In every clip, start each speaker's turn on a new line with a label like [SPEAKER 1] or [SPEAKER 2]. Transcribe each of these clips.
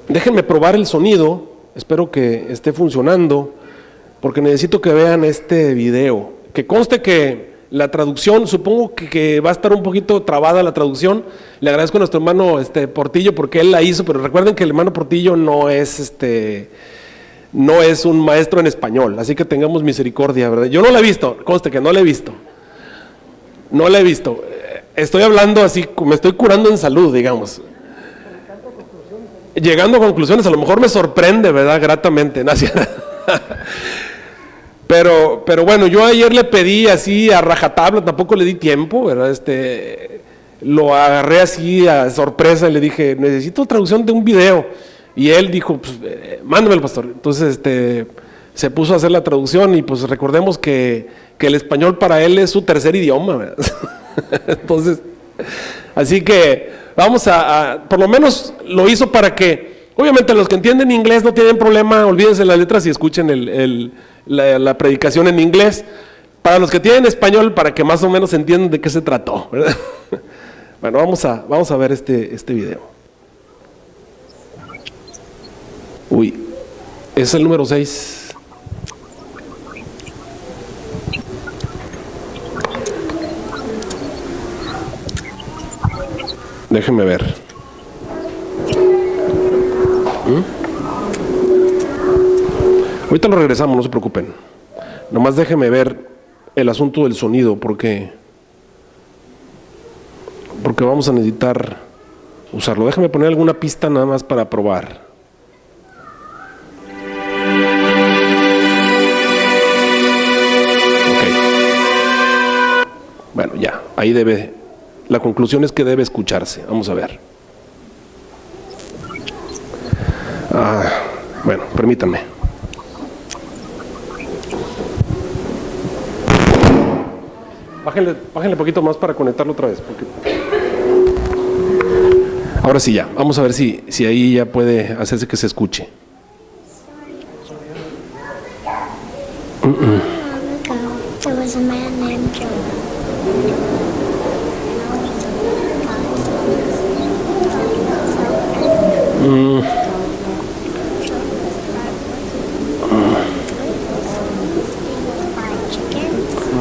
[SPEAKER 1] Déjenme probar el sonido, espero que esté funcionando, porque necesito que vean este video. Que conste que la traducción, supongo que va a estar un poquito trabada la traducción. Le agradezco a nuestro hermano Portillo porque él la hizo, pero recuerden que el hermano Portillo no es un maestro en español, así que tengamos misericordia, ¿verdad? Yo no la he visto, conste que no la he visto. No la he visto. Estoy hablando así, me estoy curando en salud, digamos. Llegando a conclusiones, a lo mejor me sorprende, ¿verdad? Gratamente, ¿no? Pero bueno, yo ayer le pedí así a rajatabla, tampoco le di tiempo, ¿verdad? Lo agarré así a sorpresa y le dije, necesito traducción de un video. Y él dijo, pues, mándamelo, pastor. Entonces, se puso a hacer la traducción y pues recordemos que el español para él es su tercer idioma, ¿verdad? Entonces, así que vamos por lo menos lo hizo para que, obviamente los que entienden inglés no tienen problema, olvídense las letras y escuchen la predicación en inglés. Para los que tienen español, para que más o menos entiendan de qué se trató, ¿verdad? Bueno, vamos a ver este video. Uy, es el número 6. Déjenme ver. Ahorita lo regresamos, no se preocupen. Nomás déjenme ver el asunto del sonido, porque vamos a necesitar usarlo. Déjenme poner alguna pista nada más para probar. Ok. Bueno, ya, ahí debe. La conclusión es que debe escucharse. Vamos a ver. Bueno, permítanme. Bájenle un poquito más para conectarlo otra vez. Ahora sí ya. Vamos a ver si ahí ya puede hacerse que se escuche.
[SPEAKER 2] There was a man named Jonah.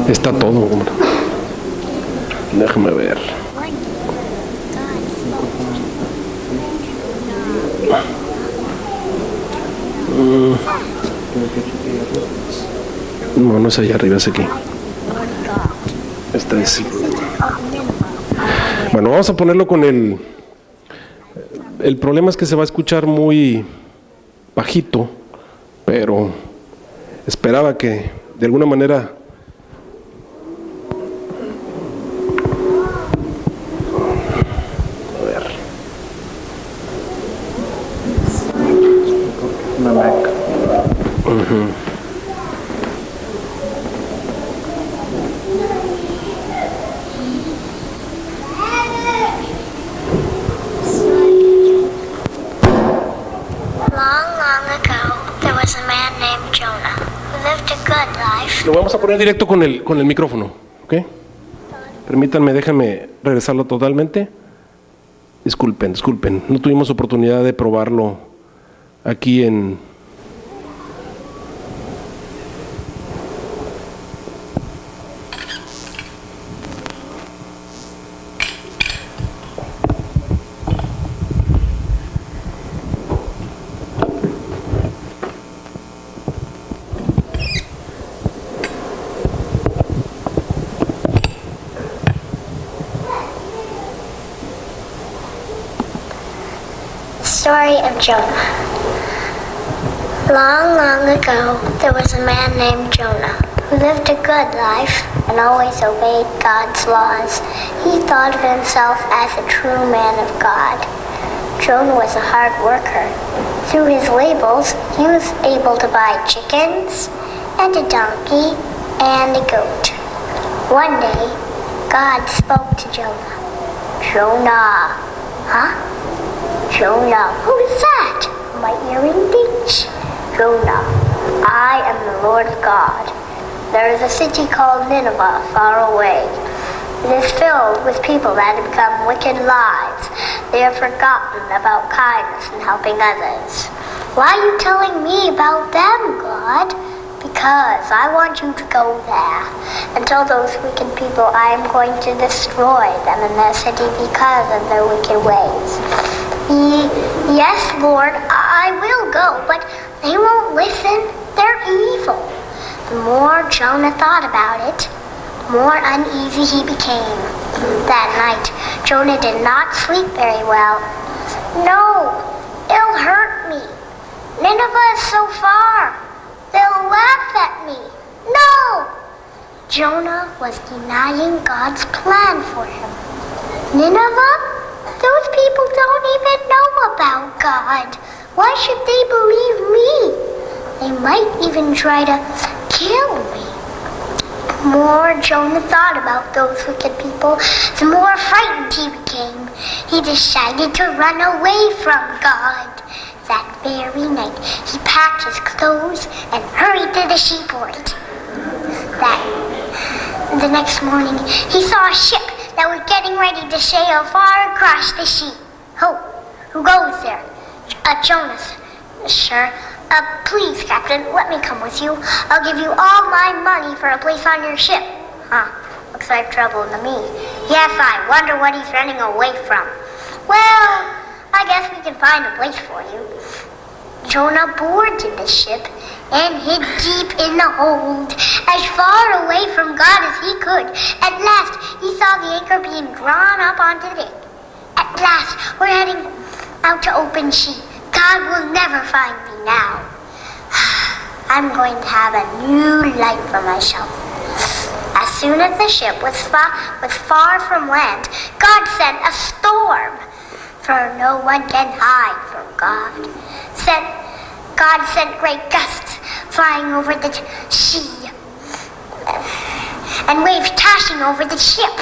[SPEAKER 1] Está todo, hombre. Déjame ver. No es allá arriba, es aquí. Esta es. Bueno, vamos a ponerlo con el problema es que se va a escuchar muy bajito, pero esperaba que de alguna manera
[SPEAKER 3] una Mac.
[SPEAKER 1] Lo vamos a poner directo con el micrófono, ¿ok? Permítanme, déjenme regresarlo totalmente. Disculpen, no tuvimos oportunidad de probarlo aquí en...
[SPEAKER 2] Story of Jonah. Long, long ago, there was a man named Jonah who lived a good life and always obeyed God's laws. He thought of himself as a true man of God. Jonah was a hard worker. Through his labels, he was able to buy chickens and a donkey and a goat. One day, God spoke to Jonah. Jonah, huh? Jonah, who is that? My earring ditch. Jonah, I am the Lord God. There is a city called Nineveh far away. It is filled with people that have become wicked lives. They have forgotten about kindness and helping others. Why are you telling me about them, God? Because I want you to go there and tell those wicked people I am going to destroy them in their city because of their wicked ways. Yes, Lord, I will go, but they won't listen. They're evil. The more Jonah thought about it, the more uneasy he became. That night, Jonah did not sleep very well. No, it'll hurt me. Nineveh is so far. They'll laugh at me. No! Jonah was denying God's plan for him. Nineveh? Those people don't even know about God. Why should they believe me? They might even try to kill me. The more Jonah thought about those wicked people, the more frightened he became. He decided to run away from God. That very night, he packed his clothes and hurried to the seaport. The next morning, he saw a ship that was getting ready to sail far across the sea. Who goes there? Jonas. Sure. Please, Captain, let me come with you. I'll give you all my money for a place on your ship. Looks like trouble to me. Yes, I wonder what he's running away from. Well, I guess we can find a place for you. Jonah boarded the ship and hid deep in the hold, as far away from God as he could. At last, he saw the anchor being drawn up onto the deck. At last, we're heading out to open sea. God will never find me now. I'm going to have a new life for myself. As soon as the ship was far from land, God sent a storm. For no one can hide from God. God sent great gusts flying over the sea and waves tossing over the ship.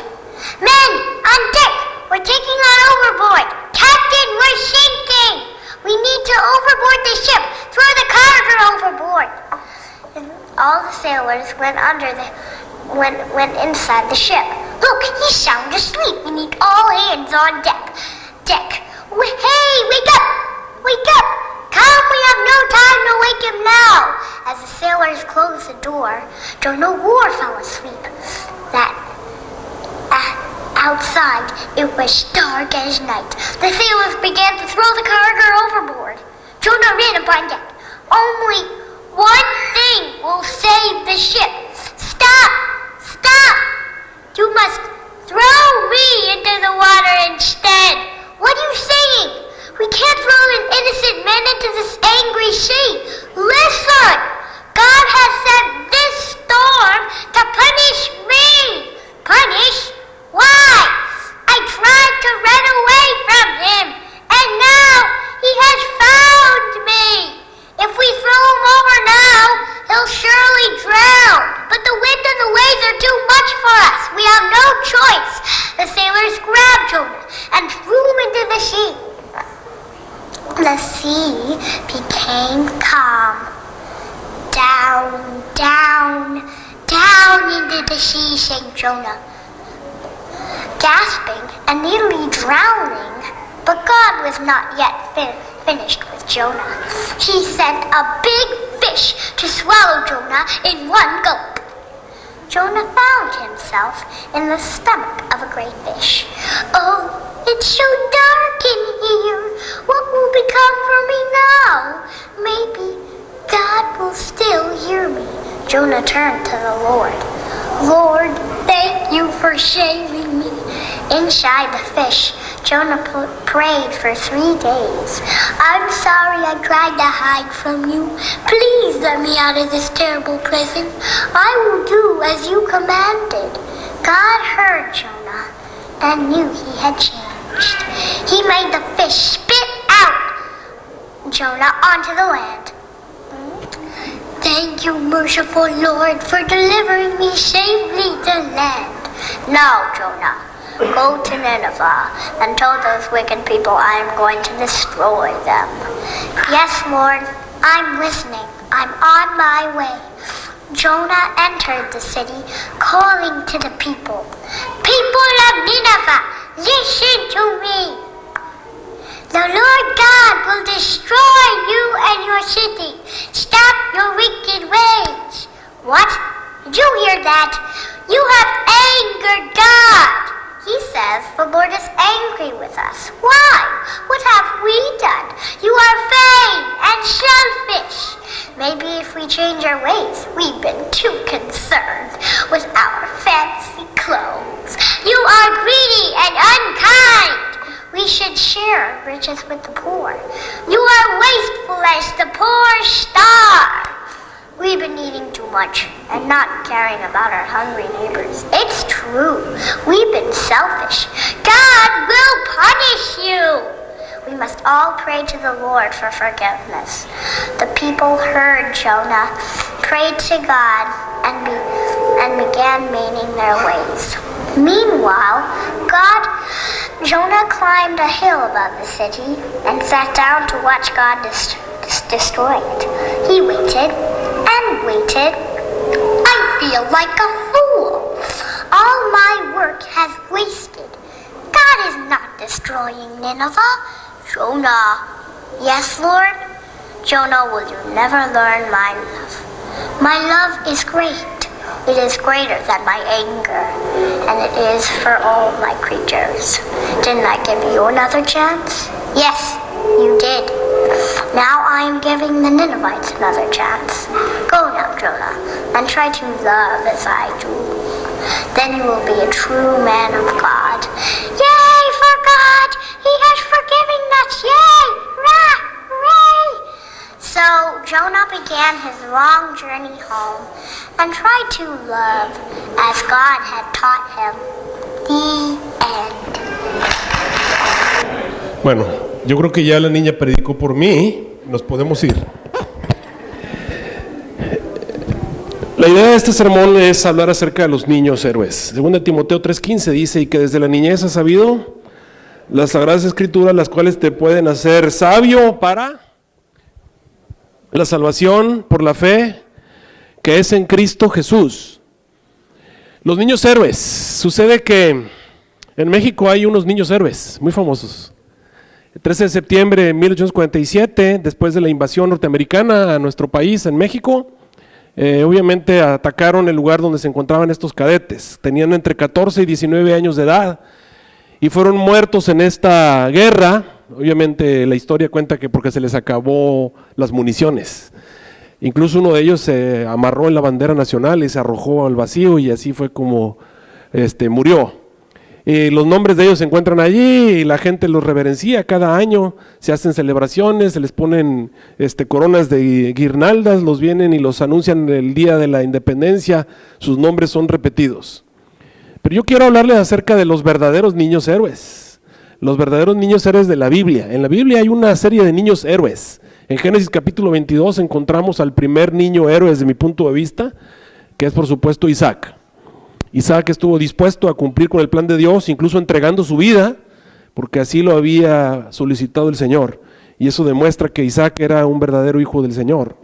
[SPEAKER 2] Men, on deck, we're taking on overboard. Captain, we're sinking. We need to overboard the ship. Throw the cargo overboard. And all the sailors went inside the ship. Look, he's sound asleep. We need all hands on deck. Hey, wake up! Wake up! Come, we have no time to wake him now. As the sailors closed the door, Jonah War fell asleep. Outside, it was dark as night. The sailors began to throw the cargo overboard. Jonah ran up on deck. Only one thing will save the ship. Stop! Stop! You must throw me into the water instead. What are you saying? We can't throw an innocent man into this angry sea. Listen! God has sent this storm to punish me. Punish? Why? I tried to run away from him, and now he has found me. If we throw him over now, he'll surely drown. But the wind and the waves are too much for us. We have no choice. The sailors grabbed Jonah and threw him into the sea. The sea became calm. Down, down, down into the sea sank Jonah, gasping and nearly drowning. But God was not yet finished with Jonah. He sent a big fish to swallow Jonah in one gulp. Jonah found himself in the stomach of a great fish. Oh, it's so dark in here. What will become for me now? Maybe God will still hear me. Jonah turned to the Lord. Lord, thank you for saving me. Inside the fish, Jonah prayed for 3 days. I'm sorry I tried to hide from you. Please let me out of this terrible prison. I will do as you commanded. God heard Jonah and knew he had changed. He made the fish spit out Jonah onto the land. Thank you, merciful Lord, for delivering me safely to land. Now, Jonah, go to Nineveh and tell those wicked people I am going to destroy them. Yes, Lord, I'm listening. I'm on my way. Jonah entered the city, calling to the people. People of Nineveh, listen to me. The Lord God will destroy you and your city. Stop your wicked ways. What? Did you hear that? You have angered God. He says the Lord is angry with us. Why? What have we done? You are vain and selfish. Maybe if we change our ways, we've been too concerned with our fancy clothes. You are greedy and unkind. We should share riches with the poor. You are wasteful as the poor starve. We've been eating too much and not caring about our hungry neighbors. It's true. We've been selfish. God will punish you. We must all pray to the Lord for forgiveness. The people heard Jonah, prayed to God, and began mending their ways. Meanwhile, Jonah climbed a hill above the city and sat down to watch God destroy it. He waited and waited. I feel like a fool. All my work has wasted. God is not destroying Nineveh. Jonah. Yes, Lord? Jonah, will you never learn my love? My love is great. It is greater than my anger, and it is for all my creatures. Didn't I give you another chance? Yes, you did. Now I am giving the Ninevites another chance. Go now, Jonah, and try to love as I do. Then you will be a true man of God. Yay for God! He has forgiven us! Yay! Hooray! So Jonah began his long journey home and tried to love as God had taught him. The end.
[SPEAKER 1] Bueno, yo creo que ya la niña predicó por mí. Nos podemos ir. La idea de este sermón es hablar acerca de los niños héroes. Según Timoteo 3:15 dice, y que desde la niñez has sabido las sagradas escrituras, las cuales te pueden hacer sabio para la salvación por la fe que es en Cristo Jesús. Los niños héroes. Sucede que en México hay unos niños héroes muy famosos. El 13 de septiembre de 1847, después de la invasión norteamericana a nuestro país, en México, obviamente atacaron el lugar donde se encontraban estos cadetes. Tenían entre 14 y 19 años de edad y fueron muertos en esta guerra. Obviamente la historia cuenta que porque se les acabó las municiones. Incluso uno de ellos se amarró en la bandera nacional y se arrojó al vacío, y así fue como murió. Los nombres de ellos se encuentran allí y la gente los reverencia cada año. Se hacen celebraciones, se les ponen coronas de guirnaldas, los vienen y los anuncian el día de la independencia. Sus nombres son repetidos. Pero yo quiero hablarles acerca de los verdaderos niños héroes. Los verdaderos niños héroes de la Biblia. En la Biblia hay una serie de niños héroes. En Génesis capítulo 22 encontramos al primer niño héroe desde mi punto de vista, que es por supuesto Isaac. Isaac estuvo dispuesto a cumplir con el plan de Dios, incluso entregando su vida, porque así lo había solicitado el Señor. Y eso demuestra que Isaac era un verdadero hijo del Señor.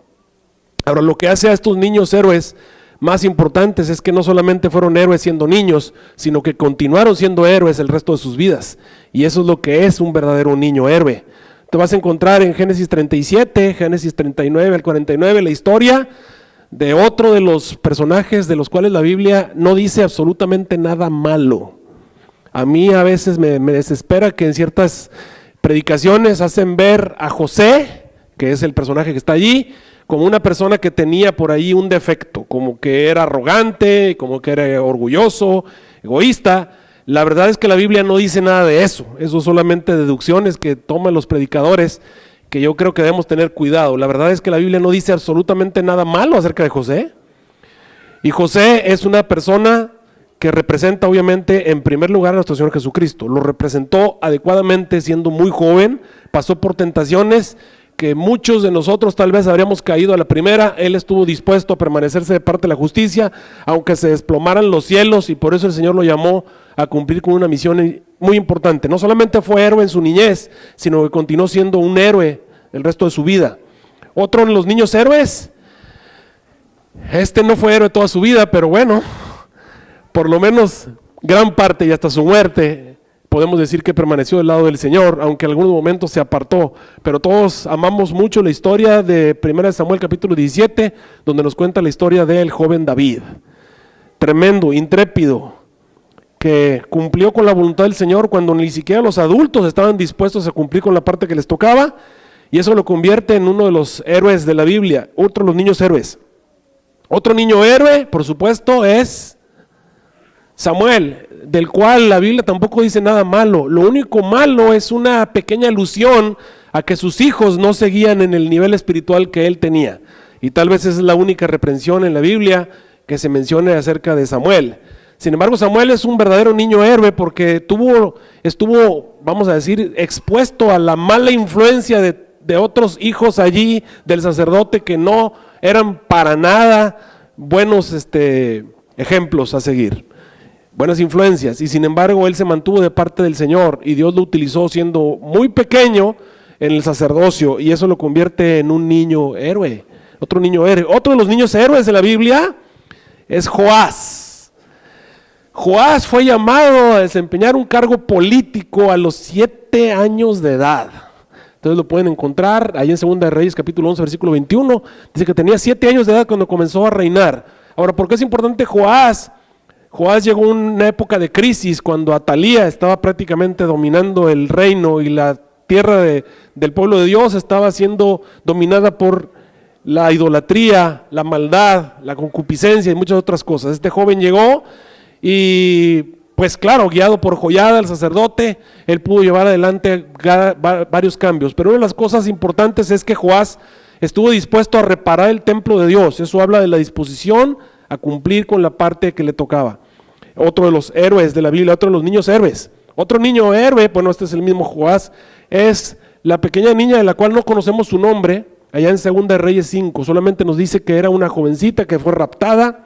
[SPEAKER 1] Ahora, lo que hace a estos niños héroes más importantes es que no solamente fueron héroes siendo niños, sino que continuaron siendo héroes el resto de sus vidas. Y eso es lo que es un verdadero niño héroe. Te vas a encontrar en Génesis 37, Génesis 39 al 49, la historia de otro de los personajes de los cuales la Biblia no dice absolutamente nada malo. A mí a veces me desespera que en ciertas predicaciones hacen ver a José, que es el personaje que está allí, como una persona que tenía por ahí un defecto, como que era arrogante, como que era orgulloso, egoísta. La verdad es que la Biblia no dice nada de eso. Eso solamente deducciones que toman los predicadores, que yo creo que debemos tener cuidado. La verdad es que la Biblia no dice absolutamente nada malo acerca de José. Y José es una persona que representa obviamente en primer lugar a nuestro Señor Jesucristo. Lo representó adecuadamente siendo muy joven, pasó por tentaciones que muchos de nosotros tal vez habríamos caído a la primera. Él estuvo dispuesto a permanecerse de parte de la justicia, aunque se desplomaran los cielos, y por eso el Señor lo llamó a cumplir con una misión muy importante. No solamente fue héroe en su niñez, sino que continuó siendo un héroe el resto de su vida. Otro de los niños héroes, no fue héroe toda su vida, pero bueno, por lo menos gran parte y hasta su muerte, podemos decir que permaneció del lado del Señor, aunque en algunos momentos se apartó. Pero todos amamos mucho la historia de 1 Samuel capítulo 17, donde nos cuenta la historia del joven David. Tremendo, intrépido, que cumplió con la voluntad del Señor cuando ni siquiera los adultos estaban dispuestos a cumplir con la parte que les tocaba, y eso lo convierte en uno de los héroes de la Biblia, otro de los niños héroes. Otro niño héroe, por supuesto, es Samuel, del cual la Biblia tampoco dice nada malo. Lo único malo es una pequeña alusión a que sus hijos no seguían en el nivel espiritual que él tenía, y tal vez esa es la única reprensión en la Biblia que se mencione acerca de Samuel. Sin embargo, Samuel es un verdadero niño héroe porque estuvo, vamos a decir, expuesto a la mala influencia de otros hijos allí del sacerdote que no eran para nada buenos ejemplos a seguir, buenas influencias, y sin embargo él se mantuvo de parte del Señor y Dios lo utilizó siendo muy pequeño en el sacerdocio, y eso lo convierte en un niño héroe, otro niño héroe. Otro de los niños héroes de la Biblia es Joás. Joás fue llamado a desempeñar un cargo político a los 7 años de edad. Entonces lo pueden encontrar ahí en 2 de Reyes capítulo 11 versículo 21. Dice que tenía 7 años de edad cuando comenzó a reinar. Ahora, ¿por qué es importante Joás? Joás llegó a una época de crisis cuando Atalía estaba prácticamente dominando el reino y la tierra del pueblo de Dios estaba siendo dominada por la idolatría, la maldad, la concupiscencia y muchas otras cosas. Este joven llegó y pues claro, guiado por Joiada, el sacerdote, él pudo llevar adelante varios cambios. Pero una de las cosas importantes es que Joás estuvo dispuesto a reparar el templo de Dios. Eso habla de la disposición a cumplir con la parte que le tocaba. Otro de los héroes de la Biblia, otro de los niños héroes. Otro niño héroe, bueno, este es el mismo Joás, es la pequeña niña de la cual no conocemos su nombre, allá en 2 de Reyes 5, solamente nos dice que era una jovencita que fue raptada,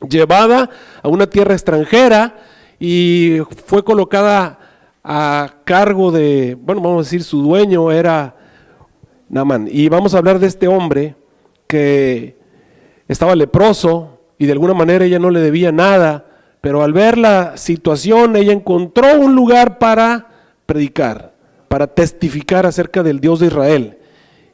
[SPEAKER 1] llevada a una tierra extranjera y fue colocada a cargo de, bueno, vamos a decir, su dueño era Naamán. Y vamos a hablar de este hombre que estaba leproso y de alguna manera ella no le debía nada, pero al ver la situación ella encontró un lugar para predicar, para testificar acerca del Dios de Israel.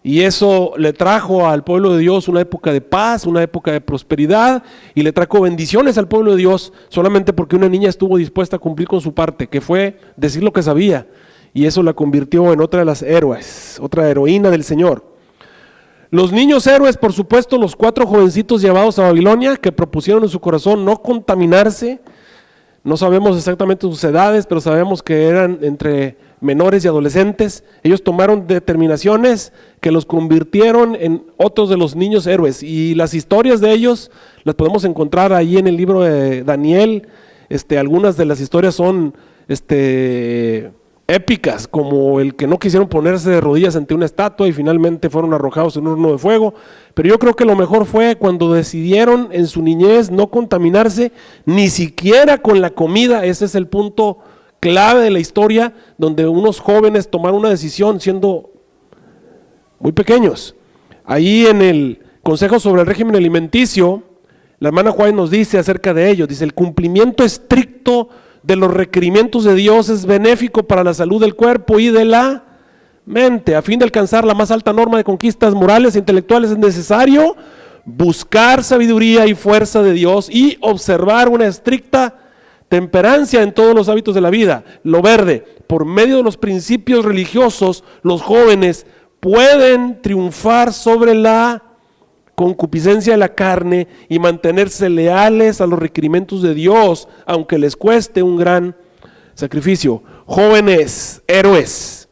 [SPEAKER 1] Y eso le trajo al pueblo de Dios una época de paz, una época de prosperidad, y le trajo bendiciones al pueblo de Dios solamente porque una niña estuvo dispuesta a cumplir con su parte, que fue decir lo que sabía, y eso la convirtió en otra de las héroes, otra heroína del Señor. Los niños héroes, por supuesto, los 4 jovencitos llevados a Babilonia que propusieron en su corazón no contaminarse. No sabemos exactamente sus edades, pero sabemos que eran entre menores y adolescentes. Ellos tomaron determinaciones que los convirtieron en otros de los niños héroes, y las historias de ellos las podemos encontrar ahí en el libro de Daniel. Algunas de las historias son épicas, como el que no quisieron ponerse de rodillas ante una estatua y finalmente fueron arrojados en un horno de fuego. Pero yo creo que lo mejor fue cuando decidieron en su niñez no contaminarse ni siquiera con la comida. Ese es el punto clave de la historia, donde unos jóvenes tomaron una decisión siendo muy pequeños. Ahí en el Consejo sobre el Régimen Alimenticio, la hermana White nos dice acerca de ello, dice: el cumplimiento estricto de los requerimientos de Dios es benéfico para la salud del cuerpo y de la mente. A fin de alcanzar la más alta norma de conquistas morales e intelectuales es necesario buscar sabiduría y fuerza de Dios y observar una estricta temperancia en todos los hábitos de la vida. Lo verde, por medio de los principios religiosos, los jóvenes pueden triunfar sobre la concupiscencia de la carne y mantenerse leales a los requerimientos de Dios, aunque les cueste un gran sacrificio. Jóvenes héroes.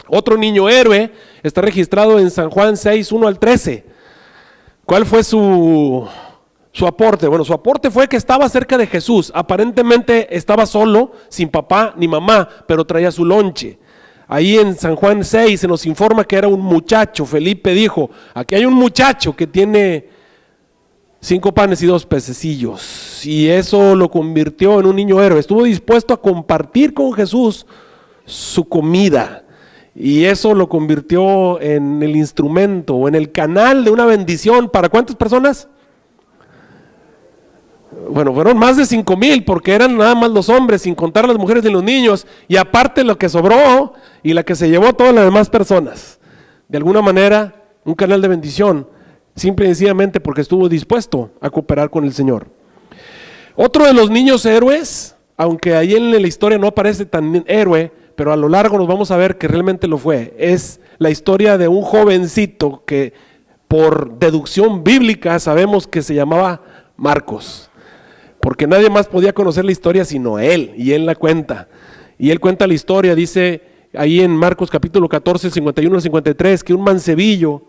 [SPEAKER 1] Otro niño héroe está registrado en San Juan 6, 1 al 13. ¿Cuál fue su aporte? Bueno, su aporte fue que estaba cerca de Jesús. Aparentemente estaba solo, sin papá ni mamá, pero traía su lonche. Ahí en San Juan 6 se nos informa que era un muchacho. Felipe dijo: aquí hay un muchacho que tiene 5 panes y 2 pececillos. Y eso lo convirtió en un niño héroe. Estuvo dispuesto a compartir con Jesús su comida. Y eso lo convirtió en el instrumento o en el canal de una bendición. ¿Para cuántas personas? Bueno, fueron más de 5,000 porque eran nada más los hombres, sin contar las mujeres y los niños, y aparte lo que sobró y la que se llevó a todas las demás personas. De alguna manera, un canal de bendición, simple y sencillamente porque estuvo dispuesto a cooperar con el Señor. Otro de los niños héroes, aunque ahí en la historia no aparece tan héroe, pero a lo largo nos vamos a ver que realmente lo fue, es la historia de un jovencito que por deducción bíblica sabemos que se llamaba Marcos, porque nadie más podía conocer la historia sino él, y él la cuenta. Y él cuenta la historia, dice ahí en Marcos capítulo 14, 51 al 53, que un mancebillo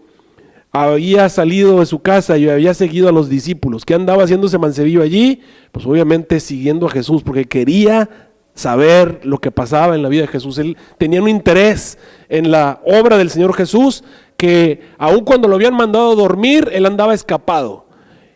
[SPEAKER 1] había salido de su casa y había seguido a los discípulos. ¿Qué andaba haciendo ese mancebillo allí? Pues obviamente siguiendo a Jesús, porque quería saber lo que pasaba en la vida de Jesús. Él tenía un interés en la obra del Señor Jesús, que aun cuando lo habían mandado a dormir, él andaba escapado.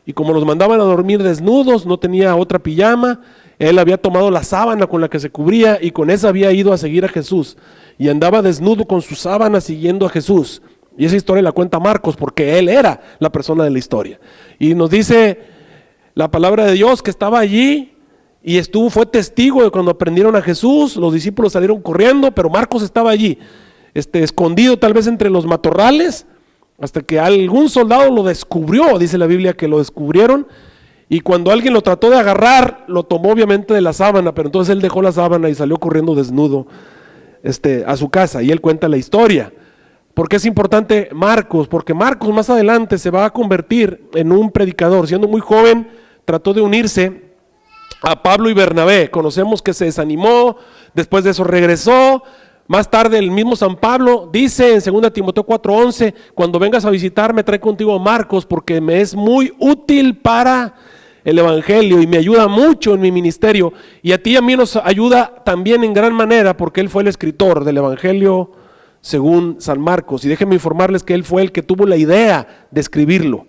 [SPEAKER 1] Y como los mandaban a dormir desnudos, no tenía otra pijama, él había tomado la sábana con la que se cubría y con esa había ido a seguir a Jesús. Y andaba desnudo con su sábana siguiendo a Jesús. Y esa historia la cuenta Marcos porque él era la persona de la historia. Y nos dice la palabra de Dios que estaba allí y fue testigo de cuando aprendieron a Jesús. Los discípulos salieron corriendo, pero Marcos estaba allí, escondido tal vez entre los matorrales, hasta que algún soldado lo descubrió. Dice la Biblia que lo descubrieron, y cuando alguien lo trató de agarrar, lo tomó obviamente de la sábana, pero entonces él dejó la sábana y salió corriendo desnudo a su casa. Y él cuenta la historia. ¿Por qué es importante Marcos? Porque Marcos más adelante se va a convertir en un predicador. Siendo muy joven, trató de unirse a Pablo y Bernabé. Conocemos que se desanimó, después de eso regresó. Más tarde el mismo San Pablo dice en 2 Timoteo 4:11, cuando vengas a visitarme trae contigo a Marcos porque me es muy útil para el evangelio y me ayuda mucho en mi ministerio, y a ti y a mí nos ayuda también en gran manera porque él fue el escritor del evangelio según San Marcos. Y déjenme informarles que él fue el que tuvo la idea de escribirlo.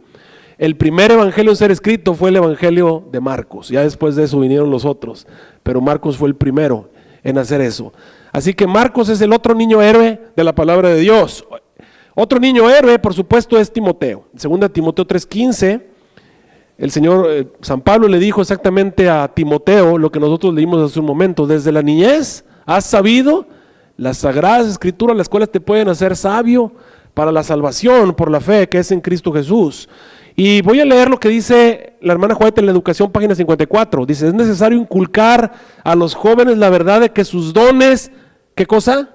[SPEAKER 1] El primer evangelio en ser escrito fue el evangelio de Marcos. Ya después de eso vinieron los otros, pero Marcos fue el primero en hacer eso. Así que Marcos es el otro niño héroe de la palabra de Dios. Otro niño héroe, por supuesto, es Timoteo. En 2 Timoteo 3:15, el Señor San Pablo le dijo exactamente a Timoteo lo que nosotros leímos hace un momento. Desde la niñez has sabido las sagradas escrituras, las cuales te pueden hacer sabio para la salvación por la fe que es en Cristo Jesús. Y voy a leer lo que dice la hermana Juárez en la Educación, página 54. Dice, es necesario inculcar a los jóvenes la verdad de que sus dones, ¿qué cosa?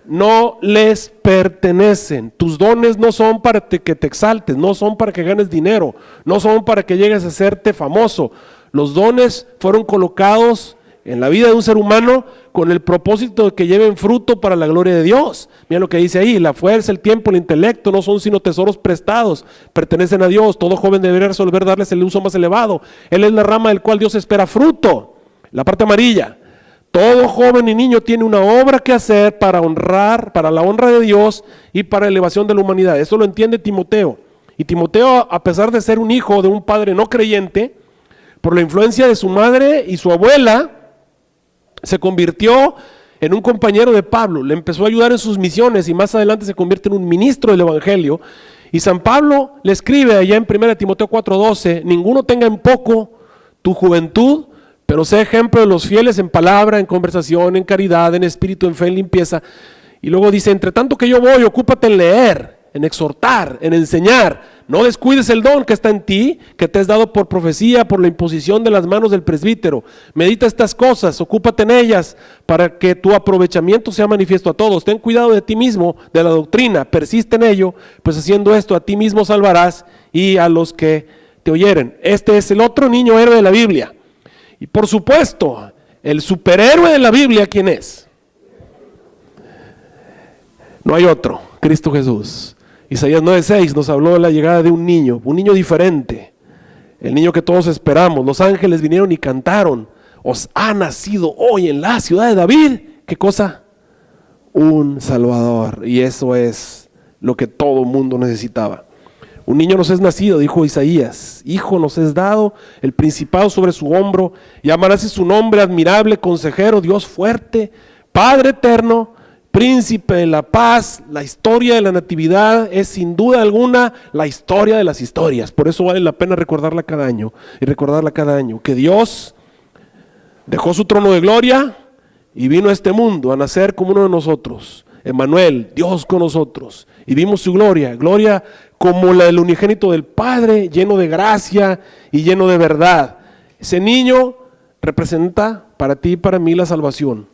[SPEAKER 1] No les pertenecen. Tus dones no son para que te exaltes, no son para que ganes dinero, no son para que llegues a hacerte famoso. Los dones fueron colocados en la vida de un ser humano con el propósito de que lleven fruto para la gloria de Dios. Mira lo que dice ahí, la fuerza, el tiempo, el intelecto no son sino tesoros prestados, pertenecen a Dios. Todo joven debería resolver darles el uso más elevado. Él es la rama del cual Dios espera fruto. La parte amarilla, todo joven y niño tiene una obra que hacer para honrar, para la honra de Dios y para la elevación de la humanidad. Eso lo entiende Timoteo. Y Timoteo, a pesar de ser un hijo de un padre no creyente, por la influencia de su madre y su abuela, se convirtió en un compañero de Pablo, le empezó a ayudar en sus misiones y más adelante se convierte en un ministro del evangelio. Y San Pablo le escribe allá en 1 Timoteo 4:12, ninguno tenga en poco tu juventud, pero sé ejemplo de los fieles en palabra, en conversación, en caridad, en espíritu, en fe, en limpieza. Y luego dice, entre tanto que yo voy, ocúpate en leer, en exhortar, en enseñar. No descuides el don que está en ti, que te es dado por profecía, por la imposición de las manos del presbítero. Medita estas cosas, ocúpate en ellas, para que tu aprovechamiento sea manifiesto a todos. Ten cuidado de ti mismo, de la doctrina, persiste en ello, pues haciendo esto a ti mismo salvarás y a los que te oyeren. Este es el otro niño héroe de la Biblia. Y por supuesto, el superhéroe de la Biblia, ¿quién es? No hay otro, Cristo Jesús. Isaías 9:6 nos habló de la llegada de un niño diferente, el niño que todos esperamos. Los ángeles vinieron y cantaron, os ha nacido hoy en la ciudad de David, ¿qué cosa? Un Salvador, y eso es lo que todo mundo necesitaba. Un niño nos es nacido, dijo Isaías, hijo nos es dado, el principado sobre su hombro, llamarás su nombre admirable, consejero, Dios fuerte, Padre eterno, príncipe de la paz. La historia de la natividad es sin duda alguna la historia de las historias. Por eso vale la pena recordarla cada año y recordarla cada año, que Dios dejó su trono de gloria y vino a este mundo a nacer como uno de nosotros. Emmanuel, Dios con nosotros. Y vimos su gloria, gloria como la del unigénito del Padre, lleno de gracia y lleno de verdad. Ese niño representa para ti y para mí la salvación.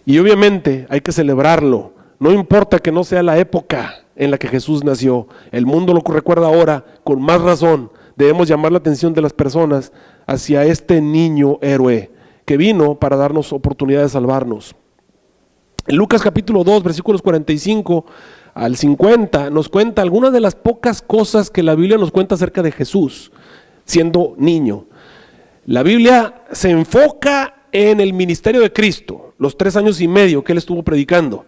[SPEAKER 1] Y obviamente hay que celebrarlo. No importa que no sea la época en la que Jesús nació. El mundo lo recuerda ahora, con más razón. Debemos llamar la atención de las personas hacia este niño héroe que vino para darnos oportunidad de salvarnos. En Lucas capítulo 2, versículos 45 al 50, nos cuenta algunas de las pocas cosas que la Biblia nos cuenta acerca de Jesús, siendo niño. La Biblia se enfoca en el ministerio de Cristo, los 3 años y medio que Él estuvo predicando,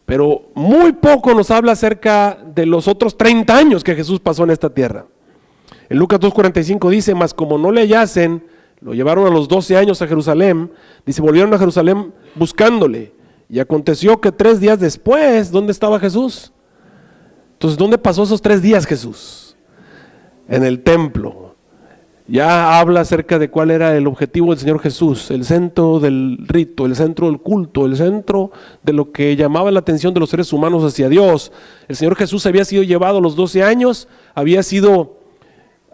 [SPEAKER 1] pero muy poco nos habla acerca de los otros 30 años que Jesús pasó en esta tierra. En Lucas 2:45 dice, mas como no le hallasen, lo llevaron a los 12 años a Jerusalén, dice, volvieron a Jerusalén buscándole, y aconteció que 3 días después, ¿dónde estaba Jesús? Entonces, ¿dónde pasó esos 3 días Jesús? En el templo. Ya habla acerca de cuál era el objetivo del Señor Jesús, el centro del rito, el centro del culto, el centro de lo que llamaba la atención de los seres humanos hacia Dios. El Señor Jesús había sido llevado a los 12 años, había sido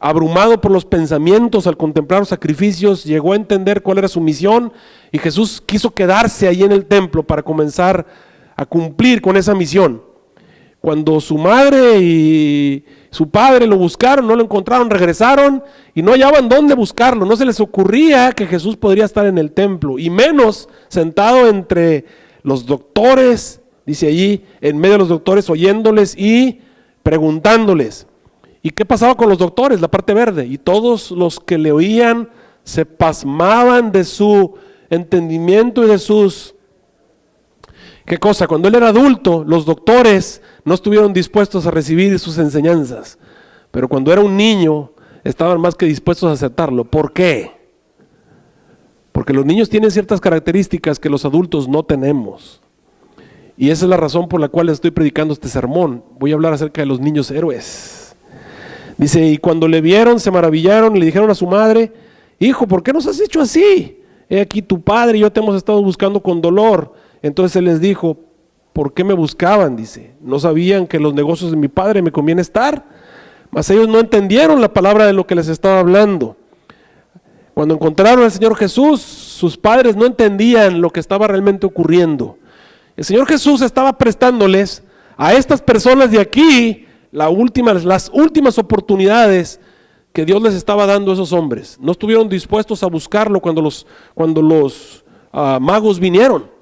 [SPEAKER 1] abrumado por los pensamientos al contemplar los sacrificios, llegó a entender cuál era su misión y Jesús quiso quedarse ahí en el templo para comenzar a cumplir con esa misión. Cuando su madre y su padre lo buscaron, no lo encontraron, regresaron y no hallaban dónde buscarlo. No se les ocurría que Jesús podría estar en el templo y menos sentado entre los doctores, dice allí, en medio de los doctores, oyéndoles y preguntándoles. ¿Y qué pasaba con los doctores? La parte verde. Y todos los que le oían se pasmaban de su entendimiento y de sus... ¿Qué cosa? Cuando él era adulto, los doctores no estuvieron dispuestos a recibir sus enseñanzas. Pero cuando era un niño, estaban más que dispuestos a aceptarlo. ¿Por qué? Porque los niños tienen ciertas características que los adultos no tenemos. Y esa es la razón por la cual estoy predicando este sermón. Voy a hablar acerca de los niños héroes. Dice, y cuando le vieron, se maravillaron y le dijeron a su madre, hijo, ¿por qué nos has hecho así? He aquí tu padre y yo te hemos estado buscando con dolor. Entonces él les dijo, ¿por qué me buscaban? Dice, ¿no sabían que en los negocios de mi padre me conviene estar? Mas ellos no entendieron la palabra de lo que les estaba hablando. Cuando encontraron al Señor Jesús, sus padres no entendían lo que estaba realmente ocurriendo. El Señor Jesús estaba prestándoles a estas personas de aquí las últimas oportunidades que Dios les estaba dando a esos hombres. No estuvieron dispuestos a buscarlo cuando los magos vinieron.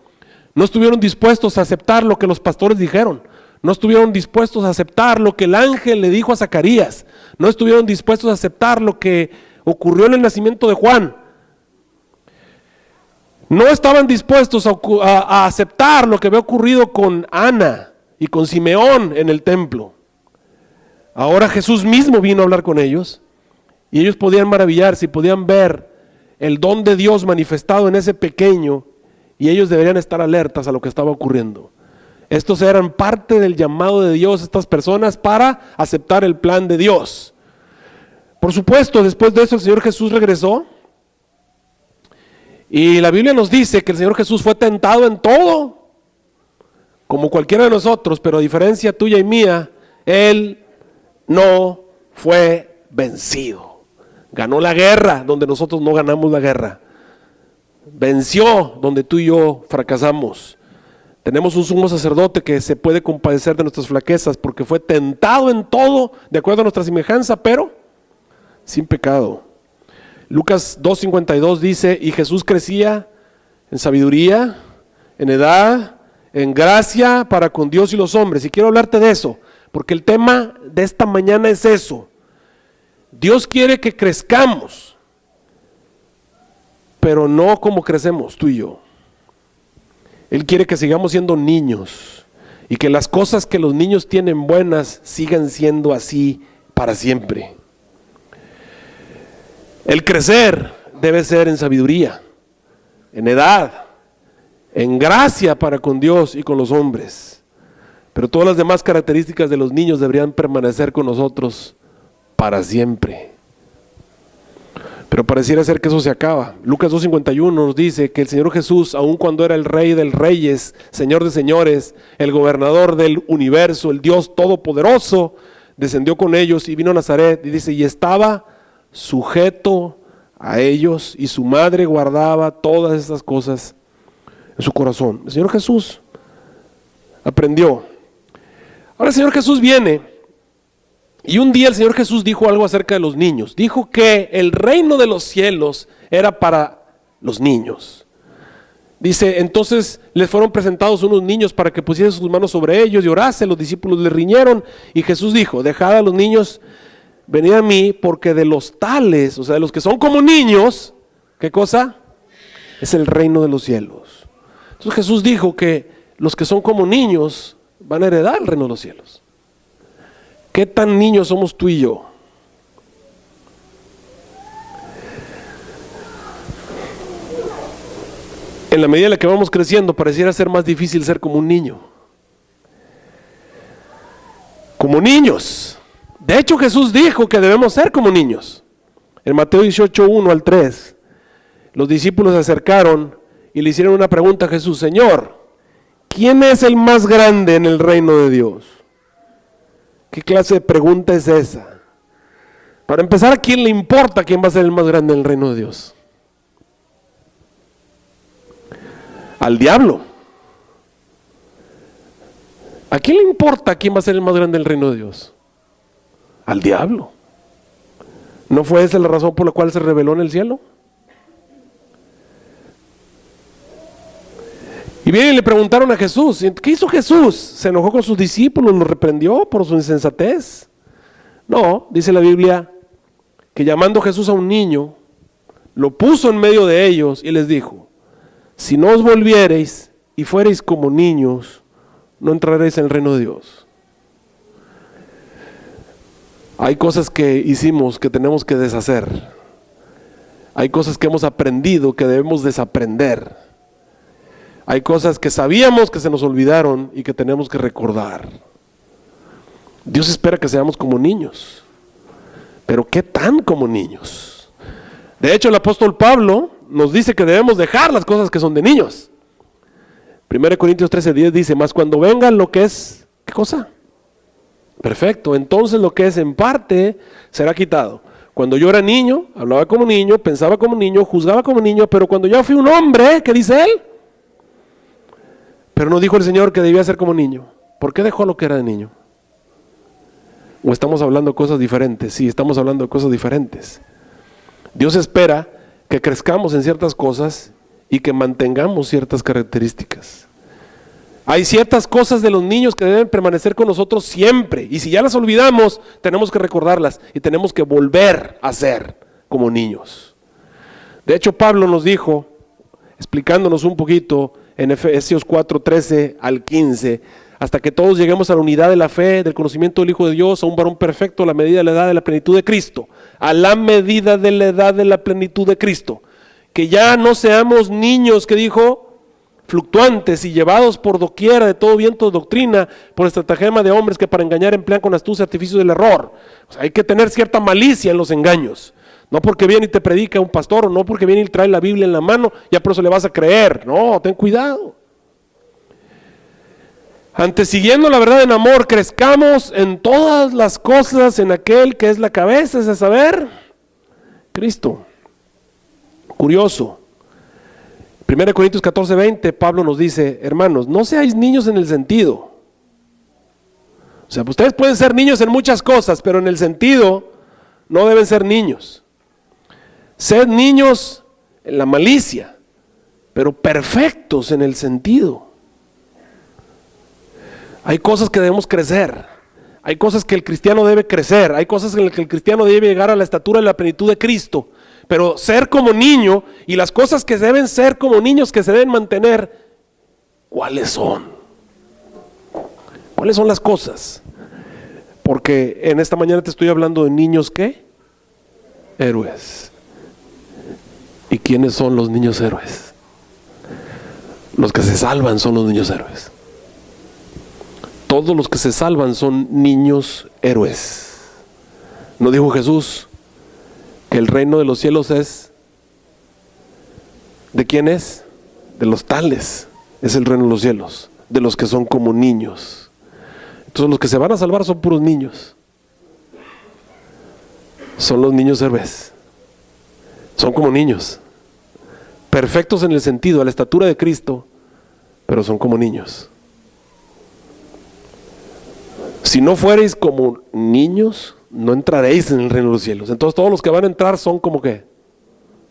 [SPEAKER 1] No estuvieron dispuestos a aceptar lo que los pastores dijeron. No estuvieron dispuestos a aceptar lo que el ángel le dijo a Zacarías. No estuvieron dispuestos a aceptar lo que ocurrió en el nacimiento de Juan. No estaban dispuestos a aceptar lo que había ocurrido con Ana y con Simeón en el templo. Ahora Jesús mismo vino a hablar con ellos y ellos podían maravillarse y podían ver el don de Dios manifestado en ese pequeño y ellos deberían estar alertas a lo que estaba ocurriendo. Estos eran parte del llamado de Dios, estas personas, para aceptar el plan de Dios. Por supuesto, después de eso el Señor Jesús regresó y la Biblia nos dice que el Señor Jesús fue tentado en todo, como cualquiera de nosotros, pero a diferencia tuya y mía, Él no fue vencido. Ganó la guerra donde nosotros no ganamos la guerra. Venció donde tú y yo fracasamos. Tenemos un sumo sacerdote que se puede compadecer de nuestras flaquezas porque fue tentado en todo de acuerdo a nuestra semejanza, pero sin pecado. Lucas 2:52 dice, y Jesús crecía en sabiduría, en edad, en gracia para con Dios y los hombres. Y quiero hablarte de eso, porque el tema de esta mañana es eso. Dios quiere que crezcamos, pero no como crecemos tú y yo. Él quiere que sigamos siendo niños y que las cosas que los niños tienen buenas sigan siendo así para siempre. El crecer debe ser en sabiduría, en edad en gracia para con Dios y con los hombres. Pero todas las demás características de los niños deberían permanecer con nosotros para siempre. Pero pareciera ser que eso se acaba. Lucas 2:51 nos dice que el Señor Jesús, aun cuando era el Rey de reyes, Señor de señores, el gobernador del universo, el Dios todopoderoso, descendió con ellos y vino a Nazaret, y dice, y estaba sujeto a ellos, y su madre guardaba todas estas cosas en su corazón. El Señor Jesús aprendió. Ahora el Señor Jesús viene, y un día el Señor Jesús dijo algo acerca de los niños. Dijo que el reino de los cielos era para los niños. Dice, entonces les fueron presentados unos niños para que pusiesen sus manos sobre ellos y orase. Los discípulos le riñeron, y Jesús dijo, dejad a los niños venid a mí, porque de los tales, o sea, de los que son como niños, ¿qué cosa? Es el reino de los cielos. Entonces Jesús dijo que los que son como niños van a heredar el reino de los cielos. ¿Qué tan niños somos tú y yo? En la medida en la que vamos creciendo, pareciera ser más difícil ser como un niño. Como niños. De hecho, Jesús dijo que debemos ser como niños. En Mateo 18:1-3, los discípulos se acercaron y le hicieron una pregunta a Jesús. Señor, ¿quién es el más grande en el reino de Dios? ¿Qué clase de pregunta es esa? Para empezar, ¿a quién le importa quién va a ser el más grande en el reino de Dios? Al diablo. ¿A quién le importa quién va a ser el más grande en el reino de Dios? Al diablo. ¿No fue esa la razón por la cual se rebeló en el cielo? Y bien, le preguntaron a Jesús, ¿qué hizo Jesús? ¿Se enojó con sus discípulos? ¿Los reprendió por su insensatez? No, dice la Biblia que llamando Jesús a un niño, lo puso en medio de ellos y les dijo, si no os volviereis y fuereis como niños, no entraréis en el reino de Dios. Hay cosas que hicimos que tenemos que deshacer. Hay cosas que hemos aprendido que debemos desaprender. Hay cosas que sabíamos que se nos olvidaron y que tenemos que recordar. Dios espera que seamos como niños. Pero ¿qué tan como niños? De hecho, el apóstol Pablo nos dice que debemos dejar las cosas que son de niños. 1 Corintios 13:10 dice, mas cuando venga lo que es, ¿qué cosa? Perfecto, entonces lo que es en parte será quitado. Cuando yo era niño, hablaba como niño, pensaba como niño, juzgaba como niño, pero cuando yo fui un hombre, ¿qué dice él? Pero no dijo el Señor que debía ser como niño. ¿Por qué dejó lo que era de niño? ¿O estamos hablando de cosas diferentes? Sí, estamos hablando de cosas diferentes. Dios espera que crezcamos en ciertas cosas y que mantengamos ciertas características. Hay ciertas cosas de los niños que deben permanecer con nosotros siempre. Y si ya las olvidamos, tenemos que recordarlas y tenemos que volver a ser como niños. De hecho, Pablo nos dijo, explicándonos un poquito, en Efesios 4:13-15, hasta que todos lleguemos a la unidad de la fe, del conocimiento del Hijo de Dios, a un varón perfecto, a la medida de la edad de la plenitud de Cristo, a la medida de la edad de la plenitud de Cristo, que ya no seamos niños, que dijo, fluctuantes y llevados por doquiera de todo viento de doctrina, por estratagema de hombres que para engañar emplean con astucia artificios del error. O sea, hay que tener cierta malicia en los engaños. No porque viene y te predica un pastor, o no porque viene y trae la Biblia en la mano, ya por eso le vas a creer. No, ten cuidado. Antes, siguiendo la verdad en amor, crezcamos en todas las cosas en aquel que es la cabeza, es a saber, Cristo. Curioso. 1 Corintios 14:20, Pablo nos dice, hermanos, no seáis niños en el sentido. O sea, ustedes pueden ser niños en muchas cosas, pero en el sentido no deben ser niños. Sed niños en la malicia, pero perfectos en el sentido. Hay cosas que debemos crecer, hay cosas que el cristiano debe crecer, hay cosas en las que el cristiano debe llegar a la estatura de la plenitud de Cristo, pero ser como niño y las cosas que deben ser como niños que se deben mantener, ¿cuáles son? ¿Cuáles son las cosas? Porque en esta mañana te estoy hablando de niños, ¿qué? Héroes. ¿Y quiénes son los niños héroes? Los que se salvan son los niños héroes. Todos los que se salvan son niños héroes. ¿No dijo Jesús que el reino de los cielos es? ¿De quién es? De los tales. Es el reino de los cielos, de los que son como niños. Entonces los que se van a salvar son puros niños. Son los niños héroes. Son como niños. Perfectos en el sentido, a la estatura de Cristo, pero son como niños. Si no fuereis como niños, no entraréis en el reino de los cielos. Entonces todos los que van a entrar son como ¿qué?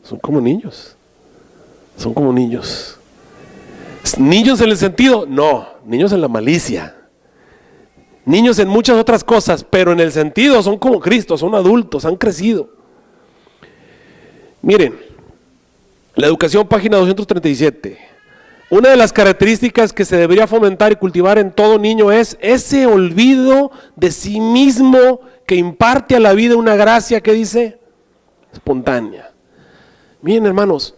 [SPEAKER 1] Son como niños. Son como niños. ¿Niños en el sentido? No, niños en la malicia. Niños en muchas otras cosas, pero en el sentido son como Cristo, son adultos, han crecido. Miren, la educación, página 237. Una de las características que se debería fomentar y cultivar en todo niño es ese olvido de sí mismo que imparte a la vida una gracia que dice espontánea. Miren, hermanos,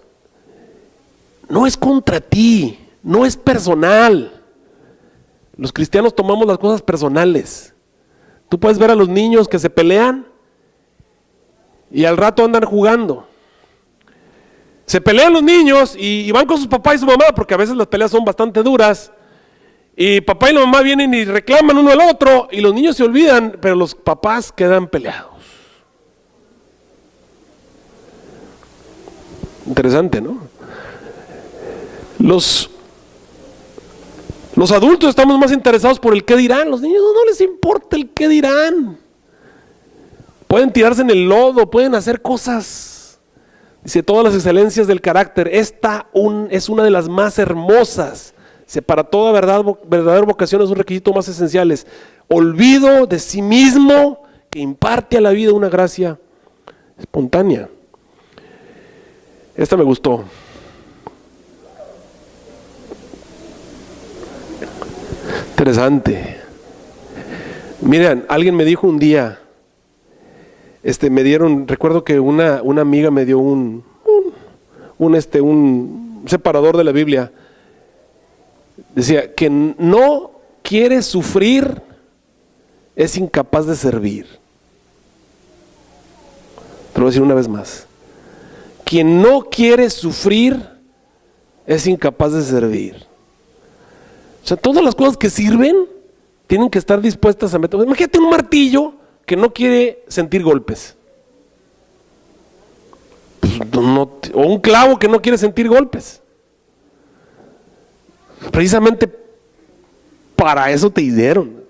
[SPEAKER 1] no es contra ti, no es personal. Los cristianos tomamos las cosas personales. Tú puedes ver a los niños que se pelean y al rato andan jugando. Se pelean los niños y van con sus papás y su mamá, porque a veces las peleas son bastante duras. Y papá y la mamá vienen y reclaman uno al otro y los niños se olvidan, pero los papás quedan peleados. Interesante, ¿no? Los adultos estamos más interesados por el qué dirán. Los niños no les importa el qué dirán. Pueden tirarse en el lodo, pueden hacer cosas. Dice, todas las excelencias del carácter, esta es una de las más hermosas. Dice, para toda verdadera vocación es un requisito más esenciales. Olvido de sí mismo que imparte a la vida una gracia espontánea. Esta me gustó. Interesante. Miren, alguien me dijo un día, recuerdo que una amiga me dio un separador de la Biblia. Decía que no quiere sufrir es incapaz de servir. Te lo voy a decir una vez más. Quien no quiere sufrir es incapaz de servir. O sea, todas las cosas que sirven tienen que estar dispuestas a meter. Imagínate un martillo que no quiere sentir golpes. Pues o un clavo que no quiere sentir golpes. Precisamente para eso te hicieron.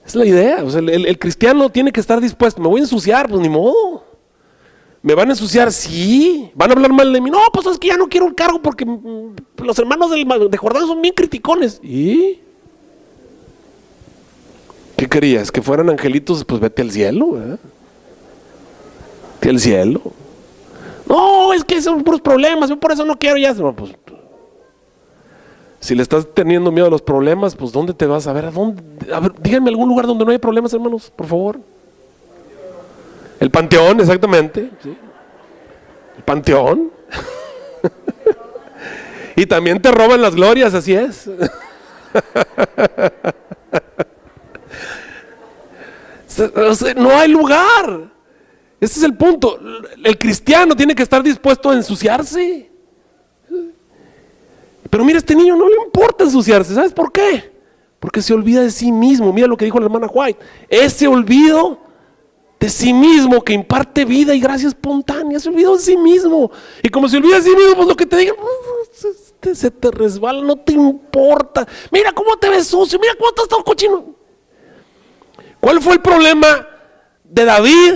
[SPEAKER 1] Es la idea. O sea, el cristiano tiene que estar dispuesto. Me voy a ensuciar, pues ni modo. ¿Me van a ensuciar? Sí. ¿Van a hablar mal de mí? No, pues es que ya no quiero el cargo porque los hermanos de Jordán son bien criticones. ¿Y? ¿Qué querías? ¿Que fueran angelitos? Pues vete al cielo, ¿verdad? Vete al cielo. No, es que son puros problemas, yo por eso no quiero ya. No, pues, si le estás teniendo miedo a los problemas, pues ¿dónde te vas? A ver, díganme algún lugar donde no hay problemas, hermanos, por favor. El panteón, exactamente. ¿Sí? El panteón. Y también te roban las glorias, así es. No hay lugar. Ese es el punto. El cristiano tiene que estar dispuesto a ensuciarse. Pero mira, a este niño no le importa ensuciarse. ¿Sabes por qué? Porque se olvida de sí mismo. Mira lo que dijo la hermana White. Ese olvido de sí mismo que imparte vida y gracia espontánea. Se olvidó de sí mismo. Y como se olvida de sí mismo, pues lo que te digan, se te resbala, no te importa. Mira cómo te ves sucio, mira cómo estás todo cochino. ¿Cuál fue el problema de David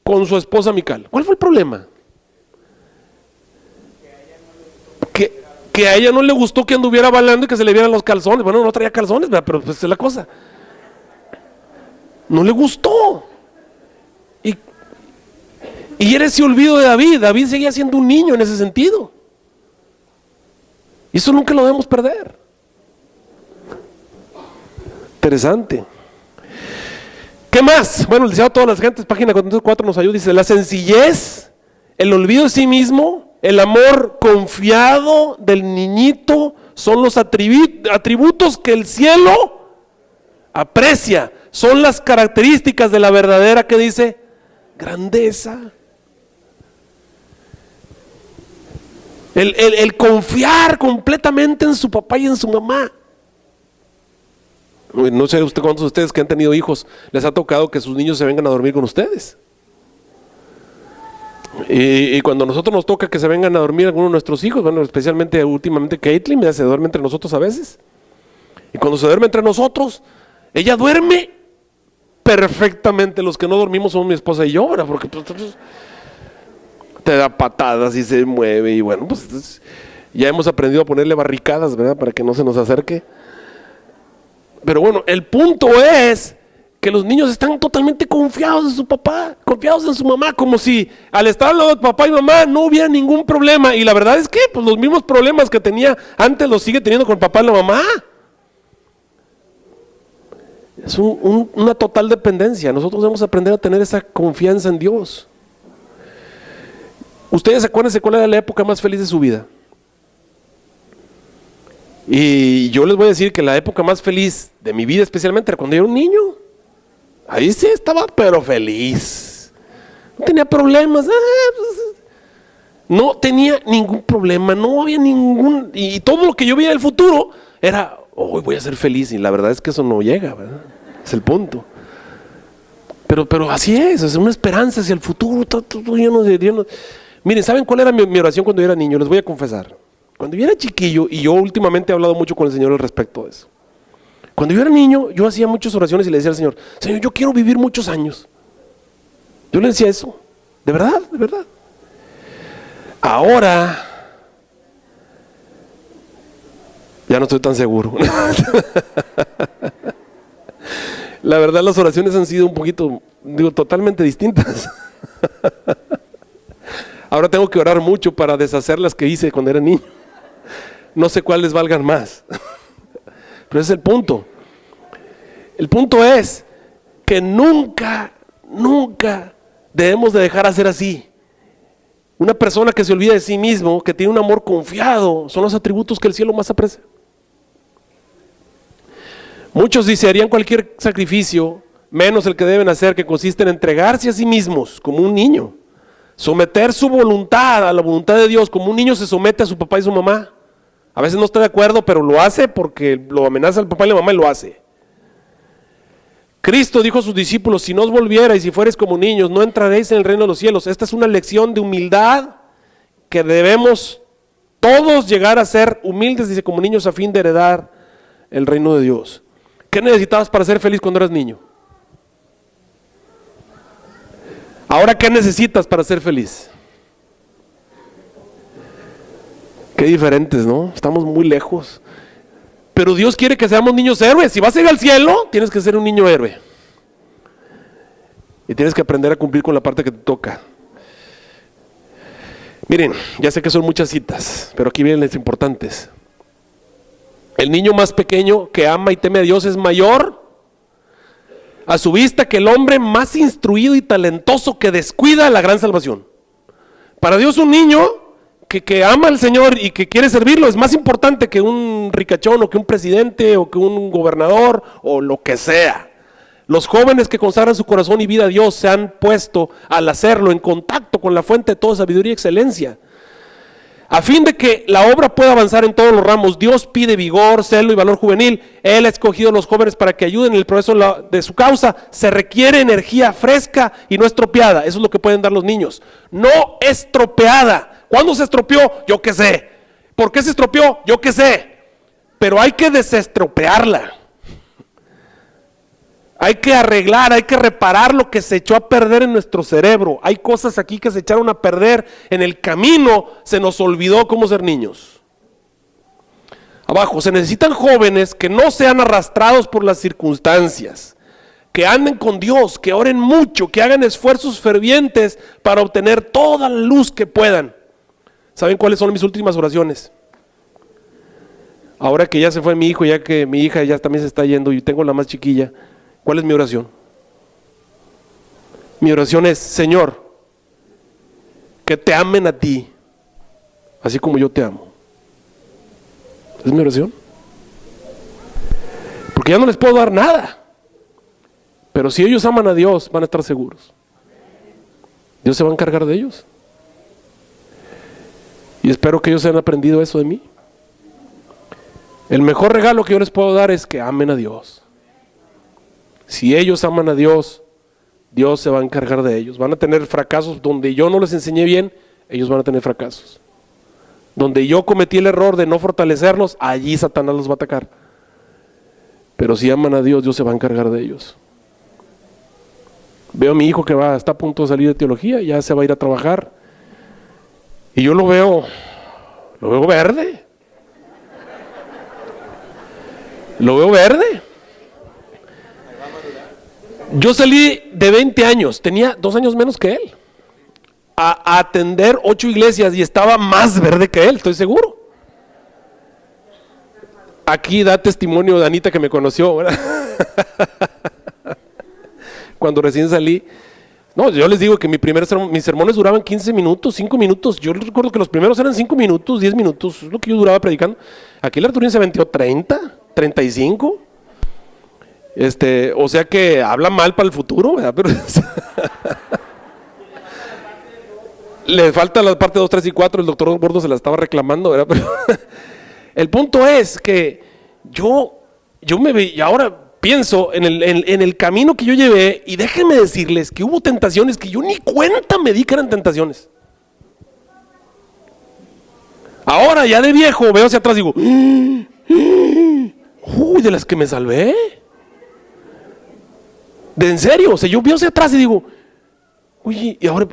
[SPEAKER 1] con su esposa Mical? ¿Cuál fue el problema? Que a ella no le gustó que anduviera bailando y que se le vieran los calzones. Bueno, no traía calzones, pero pues es la cosa. No le gustó. Y era ese olvido de David. David seguía siendo un niño en ese sentido. Y eso nunca lo debemos perder. Interesante. ¿Qué más? Bueno, el deseado de todas las gentes, página 44 nos ayuda. Dice, la sencillez, el olvido de sí mismo, el amor confiado del niñito son los atributos que el cielo aprecia. Son las características de la verdadera, que dice, grandeza. El confiar completamente en su papá y en su mamá. No sé usted cuántos de ustedes que han tenido hijos les ha tocado que sus niños se vengan a dormir con ustedes. Y cuando a nosotros nos toca que se vengan a dormir algunos de nuestros hijos, bueno, especialmente últimamente Caitlin, ya se duerme entre nosotros a veces. Y cuando se duerme entre nosotros, ella duerme perfectamente. Los que no dormimos somos mi esposa y yo, ¿verdad? Porque pues, te da patadas y se mueve y bueno, pues ya hemos aprendido a ponerle barricadas, ¿verdad? Para que no se nos acerque. Pero bueno, el punto es que los niños están totalmente confiados en su papá, confiados en su mamá, como si al estar al lado de papá y mamá no hubiera ningún problema. Y la verdad es que pues los mismos problemas que tenía antes los sigue teniendo con papá y la mamá. Es una total dependencia. Nosotros debemos aprender a tener esa confianza en Dios. Ustedes acuérdense cuál era la época más feliz de su vida. Y yo les voy a decir que la época más feliz de mi vida especialmente era cuando yo era un niño. Ahí sí estaba pero feliz. No tenía problemas. No tenía ningún problema. No había ningún... Y todo lo que yo veía del futuro era, hoy voy a ser feliz. Y la verdad es que eso no llega, ¿verdad? Es el punto. Pero así es una esperanza hacia el futuro. Todo lleno de... Miren, ¿saben cuál era mi oración cuando yo era niño? Les voy a confesar. Cuando yo era chiquillo, y yo últimamente he hablado mucho con el Señor al respecto de eso. Cuando yo era niño, yo hacía muchas oraciones y le decía al Señor, Señor, yo quiero vivir muchos años. Yo le decía eso, de verdad, de verdad. Ahora, ya no estoy tan seguro. La verdad, las oraciones han sido un poquito, totalmente distintas. Ahora tengo que orar mucho para deshacer las que hice cuando era niño. No sé cuáles valgan más. Pero ese es el punto. El punto es que nunca debemos de dejar de ser así. Una persona que se olvida de sí mismo, que tiene un amor confiado, son los atributos que el cielo más aprecia. Muchos desearían cualquier sacrificio, menos el que deben hacer, que consiste en entregarse a sí mismos como un niño. Someter su voluntad a la voluntad de Dios, como un niño se somete a su papá y su mamá. A veces no está de acuerdo, pero lo hace porque lo amenaza el papá y la mamá y lo hace. Cristo dijo a sus discípulos, si no os volvierais y fuereis como niños, no entraréis en el reino de los cielos. Esta es una lección de humildad que debemos todos llegar a ser humildes, dice, como niños a fin de heredar el reino de Dios. ¿Qué necesitabas para ser feliz cuando eras niño? Ahora, ¿qué necesitas para ser feliz? Qué diferentes, ¿no? Estamos muy lejos. Pero Dios quiere que seamos niños héroes. Si vas a ir al cielo, tienes que ser un niño héroe. Y tienes que aprender a cumplir con la parte que te toca. Miren, ya sé que son muchas citas, pero aquí vienen las importantes. El niño más pequeño que ama y teme a Dios es mayor a su vista que el hombre más instruido y talentoso que descuida la gran salvación. Para Dios, un niño que ama al Señor y que quiere servirlo es más importante que un ricachón o que un presidente o que un gobernador o lo que sea. Los jóvenes que consagran su corazón y vida a Dios se han puesto al hacerlo en contacto con la fuente de toda sabiduría y excelencia. A fin de que la obra pueda avanzar en todos los ramos, Dios pide vigor, celo y valor juvenil. Él ha escogido a los jóvenes para que ayuden en el progreso de su causa. Se requiere energía fresca y no estropeada. Eso es lo que pueden dar los niños. No estropeada. ¿Cuándo se estropeó? Yo qué sé. ¿Por qué se estropeó? Yo qué sé. Pero hay que desestropearla. Hay que arreglar, hay que reparar lo que se echó a perder en nuestro cerebro. Hay cosas aquí que se echaron a perder en el camino. Se nos olvidó cómo ser niños. Abajo, se necesitan jóvenes que no sean arrastrados por las circunstancias, que anden con Dios, que oren mucho, que hagan esfuerzos fervientes para obtener toda la luz que puedan. ¿Saben cuáles son mis últimas oraciones? Ahora que ya se fue mi hijo, ya que mi hija ya también se está yendo y tengo la más chiquilla, ¿cuál es mi oración? Mi oración es, Señor, que te amen a ti así como yo te amo. Es mi oración. Porque ya no les puedo dar nada. Pero si ellos aman a Dios, van a estar seguros. Dios se va a encargar de ellos. Y espero que ellos hayan aprendido eso de mí. El mejor regalo que yo les puedo dar es que amen a Dios. Si ellos aman a Dios, Dios se va a encargar de ellos. Van a tener fracasos donde yo no les enseñé bien, ellos van a tener fracasos. Donde yo cometí el error de no fortalecerlos, allí Satanás los va a atacar. Pero si aman a Dios, Dios se va a encargar de ellos. Veo a mi hijo que está a punto de salir de teología, ya se va a ir a trabajar. Y yo lo veo verde. Lo veo verde. Yo salí de 20 años, tenía 2 años menos que él, a atender 8 iglesias y estaba más verde que él, estoy seguro. Aquí da testimonio de Anita que me conoció, ¿verdad? Cuando recién salí. No, yo les digo que mis sermones duraban 15 minutos, 5 minutos. Yo recuerdo que los primeros eran 5 minutos, 10 minutos, es lo que yo duraba predicando. Aquí el Arturín se aventó 30, 35. O sea que habla mal para el futuro, ¿verdad? Pero le falta la parte 2, 3 y 4, el doctor Gordo se la estaba reclamando, ¿verdad? Pero el punto es que yo me veía, y ahora pienso en el camino que yo llevé, y déjenme decirles que hubo tentaciones que yo ni cuenta me di que eran tentaciones. Ahora ya de viejo veo hacia atrás y digo, uy, de las que me salvé. De en serio, o sea, yo veo hacia atrás y digo, oye, y ahora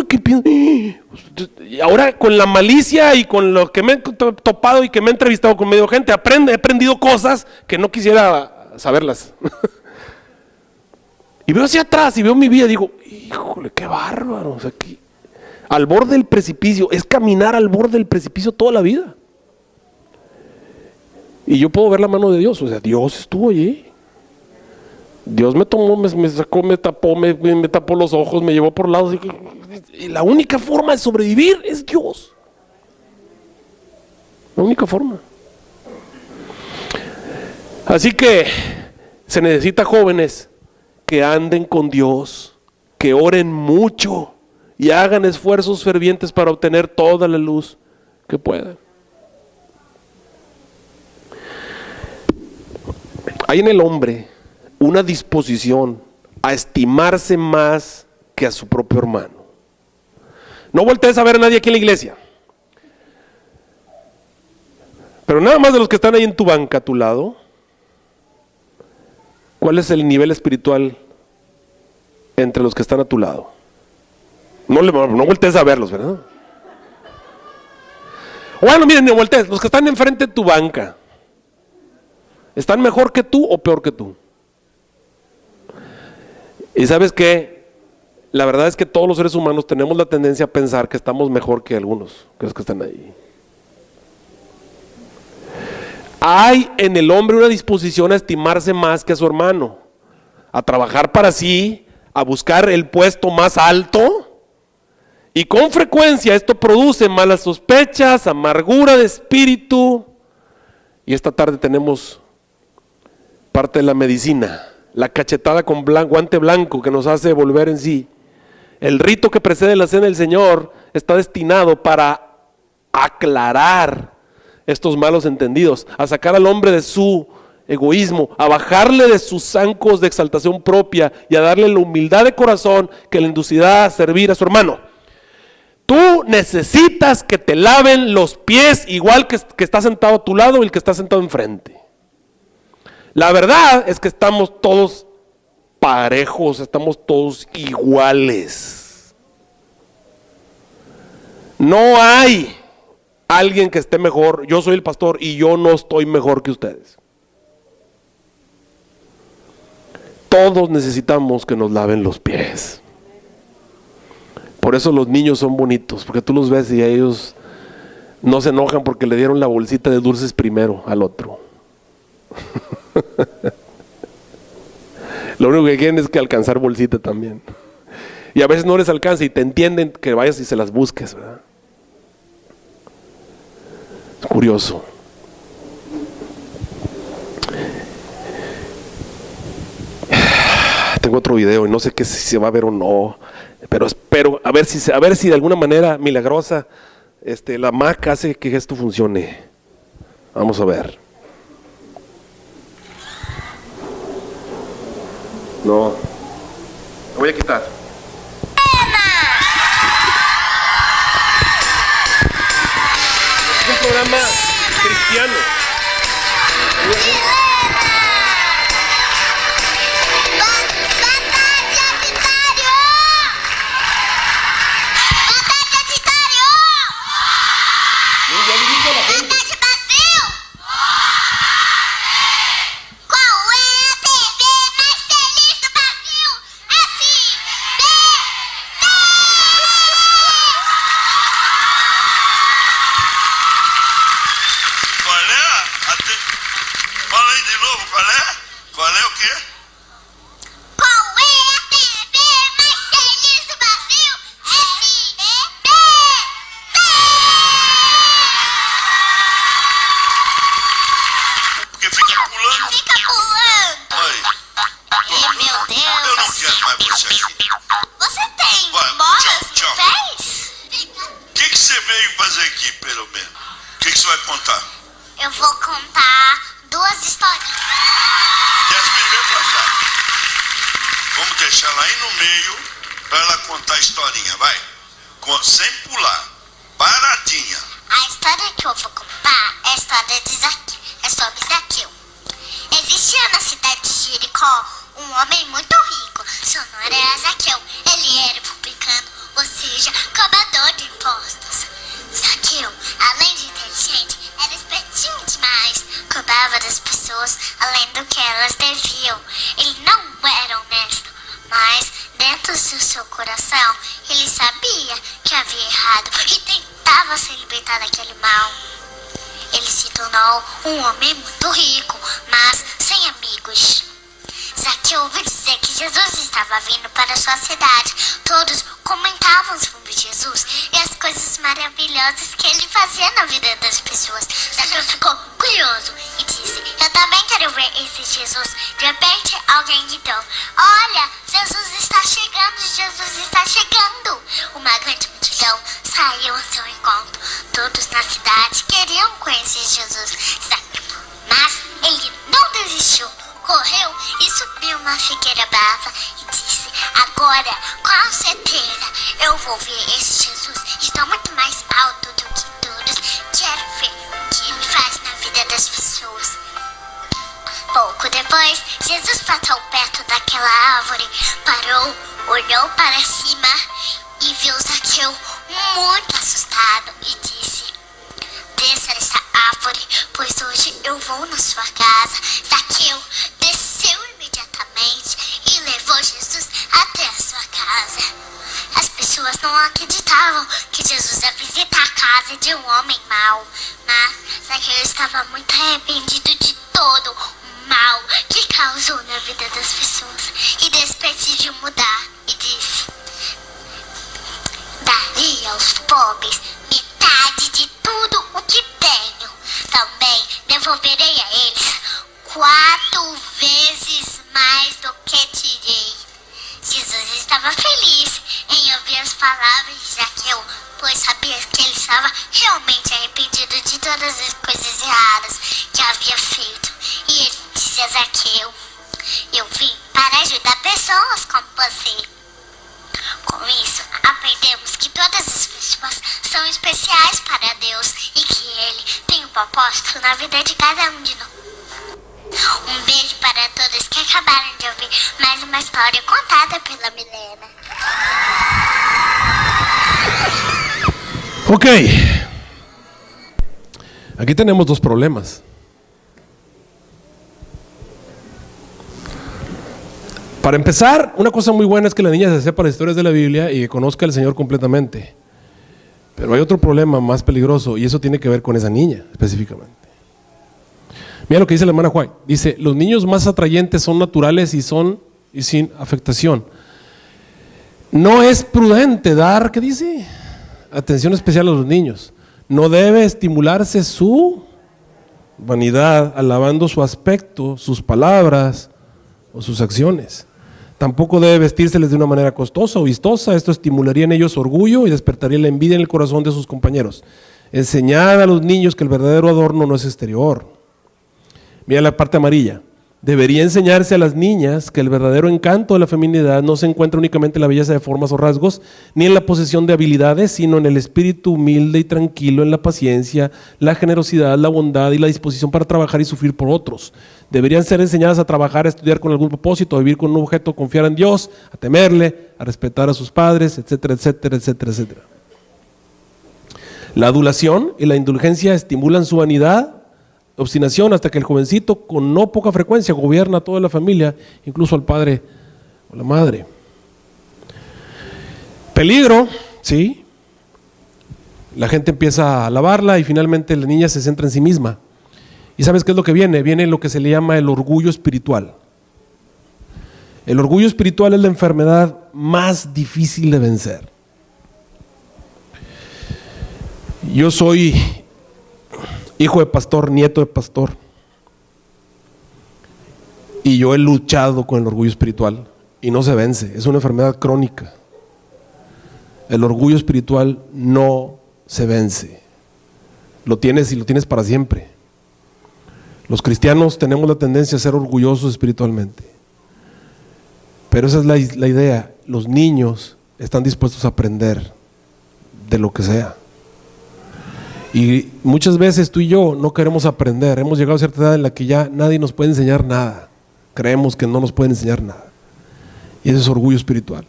[SPEAKER 1] qué pienso. Y ahora con la malicia y con lo que me he topado y que me he entrevistado con medio gente, he aprendido cosas que no quisiera saberlas. Y veo hacia atrás y veo mi vida y digo, híjole, qué bárbaro. O sea, aquí, al borde del precipicio, es caminar al borde del precipicio toda la vida. Y yo puedo ver la mano de Dios, o sea, Dios estuvo allí. Dios me tomó, me sacó, me tapó, me tapó los ojos, me llevó por lados. Y la única forma de sobrevivir es Dios. La única forma. Así que se necesita jóvenes que anden con Dios, que oren mucho y hagan esfuerzos fervientes para obtener toda la luz que puedan. Hay en el hombre una disposición a estimarse más que a su propio hermano. No voltees a ver a nadie aquí en la iglesia, pero nada más de los que están ahí en tu banca a tu lado, ¿cuál es el nivel espiritual entre los que están a tu lado? No voltees a verlos, ¿verdad? Bueno, miren, no voltees, los que están enfrente de tu banca, ¿están mejor que tú o peor que tú? Y ¿sabes qué? La verdad es que todos los seres humanos tenemos la tendencia a pensar que estamos mejor que algunos, que los que están ahí. Hay en el hombre una disposición a estimarse más que a su hermano, a trabajar para sí, a buscar el puesto más alto, y con frecuencia esto produce malas sospechas, amargura de espíritu, y esta tarde tenemos parte de la medicina, la cachetada con guante blanco que nos hace volver en sí. El rito que precede la cena del Señor está destinado para aclarar estos malos entendidos, a sacar al hombre de su egoísmo, a bajarle de sus zancos de exaltación propia y a darle la humildad de corazón que le inducirá a servir a su hermano. Tú necesitas que te laven los pies igual que está sentado a tu lado y el que está sentado enfrente. La verdad es que estamos todos parejos, estamos todos iguales. No hay alguien que esté mejor. Yo soy el pastor y yo no estoy mejor que ustedes. Todos necesitamos que nos laven los pies. Por eso los niños son bonitos, porque tú los ves y ellos no se enojan porque le dieron la bolsita de dulces primero al otro. Lo único que quieren es que alcanzar bolsita también. Y a veces no les alcanza y te entienden que vayas y se las busques, ¿verdad? Curioso. Tengo otro video y no sé qué si se va a ver o no, pero espero a ver si de alguna manera milagrosa la Mac hace que esto funcione. Vamos a ver. No, lo voy a quitar. Es un programa cristiano.
[SPEAKER 2] Eu vou contar duas historinhas.
[SPEAKER 3] Yasmin, vem pra cá. Vamos deixar ela aí no meio pra ela contar a historinha, vai. Sem pular. Paradinha.
[SPEAKER 2] A história que eu vou contar é a história de Zaqueu. É sobre Zaqueu. Existia na cidade de Jericó um homem muito rico. Seu nome era Zaqueu. Ele era publicano, ou seja, cobrador de impostos. Zaqueu, além de inteligente, era espertinho demais. Cobrava das pessoas além do que elas deviam. Ele não era honesto, mas dentro do seu coração ele sabia que havia errado e tentava se libertar daquele mal. Ele se tornou um homem muito rico, mas sem amigos. Zaqueu ouviu dizer que Jesus estava vindo para sua cidade. Todos comentavam sobre Jesus e as coisas maravilhosas que ele fazia na vida das pessoas. Zaqueu ficou curioso e disse: eu também quero ver esse Jesus. De repente, alguém gritou: olha, Jesus está chegando, Jesus está chegando. Uma grande multidão saiu ao seu encontro. Todos na cidade queriam conhecer Jesus. Mas ele não desistiu. Correu e subiu uma figueira brava e disse: agora, com certeza, eu vou ver esse Jesus. Estou muito mais alto do que todos. Quero ver o que ele faz na vida das pessoas. Pouco depois, Jesus passou perto daquela árvore, parou, olhou para cima e viu Zaqueu muito assustado e disse: desça dessa árvore, pois hoje eu vou na sua casa. Zaqueu desceu imediatamente e levou Jesus até a sua casa. As pessoas não acreditavam que Jesus ia visitar a casa de um homem mau, mas Zaqueu estava muito arrependido de todo o mal que causou na vida das pessoas e decidiu mudar e disse: darei aos pobres metade de tudo o que tenho. Também devolverei a eles 4 vezes mais do que tirei. Jesus estava feliz em ouvir as palavras de Zaqueu, pois sabia que ele estava realmente arrependido de todas as coisas erradas que havia feito. E ele disse a Zaqueu: eu vim para ajudar pessoas como você. Com isso, aprendemos que todas as pessoas são especiais para Deus e que Ele tem um propósito na vida de cada um de nós. Um beijo para todos que acabaram de ouvir mais uma história contada pela Milena.
[SPEAKER 1] Ok. Aquí tenemos dos problemas. Para empezar, una cosa muy buena es que la niña se sepa las historias de la Biblia y que conozca al Señor completamente. Pero hay otro problema más peligroso y eso tiene que ver con esa niña específicamente. Mira lo que dice la hermana White. Dice: los niños más atrayentes son naturales y sin afectación. No es prudente dar, ¿qué dice? Atención especial a los niños. No debe estimularse su vanidad alabando su aspecto, sus palabras o sus acciones. Tampoco debe vestírseles de una manera costosa o vistosa. Esto estimularía en ellos orgullo y despertaría la envidia en el corazón de sus compañeros. Enseñad a los niños que el verdadero adorno no es exterior. Mira la parte amarilla. Debería enseñarse a las niñas que el verdadero encanto de la feminidad no se encuentra únicamente en la belleza de formas o rasgos, ni en la posesión de habilidades, sino en el espíritu humilde y tranquilo, en la paciencia, la generosidad, la bondad y la disposición para trabajar y sufrir por otros. Deberían ser enseñadas a trabajar, a estudiar con algún propósito, a vivir con un objeto, a confiar en Dios, a temerle, a respetar a sus padres, etcétera, etcétera, etcétera, etcétera. La adulación y la indulgencia estimulan su vanidad, obstinación, hasta que el jovencito con no poca frecuencia gobierna a toda la familia, incluso al padre o la madre. Peligro, sí. La gente empieza a alabarla y finalmente la niña se centra en sí misma. ¿Y sabes qué es lo que viene? Viene lo que se le llama el orgullo espiritual. El orgullo espiritual es la enfermedad más difícil de vencer. Yo soy hijo de pastor, nieto de pastor, y yo he luchado con el orgullo espiritual y no se vence, es una enfermedad crónica. El orgullo espiritual no se vence, lo tienes y lo tienes para siempre. Los cristianos tenemos la tendencia a ser orgullosos espiritualmente, pero esa es la idea. Los niños están dispuestos a aprender de lo que sea. Y muchas veces tú y yo no queremos aprender. Hemos llegado a cierta edad en la que ya nadie nos puede enseñar nada. Creemos que no nos pueden enseñar nada. Y ese es orgullo espiritual.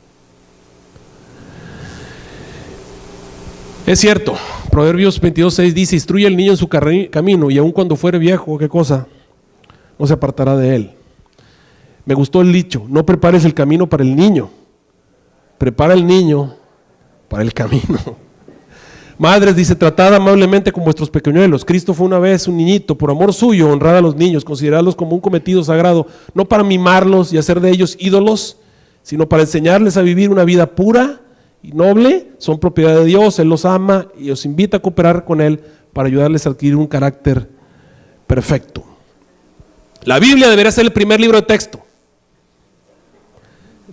[SPEAKER 1] Es cierto, Proverbios 22:6 dice: instruye al niño en su camino, y aun cuando fuere viejo, ¿qué cosa? No se apartará de él. Me gustó el dicho: no prepares el camino para el niño, prepara el niño para el camino. Madres, dice, tratad amablemente con vuestros pequeñuelos. Cristo fue una vez un niñito. Por amor suyo, honrad a los niños, consideradlos como un cometido sagrado, no para mimarlos y hacer de ellos ídolos, sino para enseñarles a vivir una vida pura y noble. Son propiedad de Dios, Él los ama y os invita a cooperar con Él para ayudarles a adquirir un carácter perfecto. La Biblia debería ser el primer libro de texto.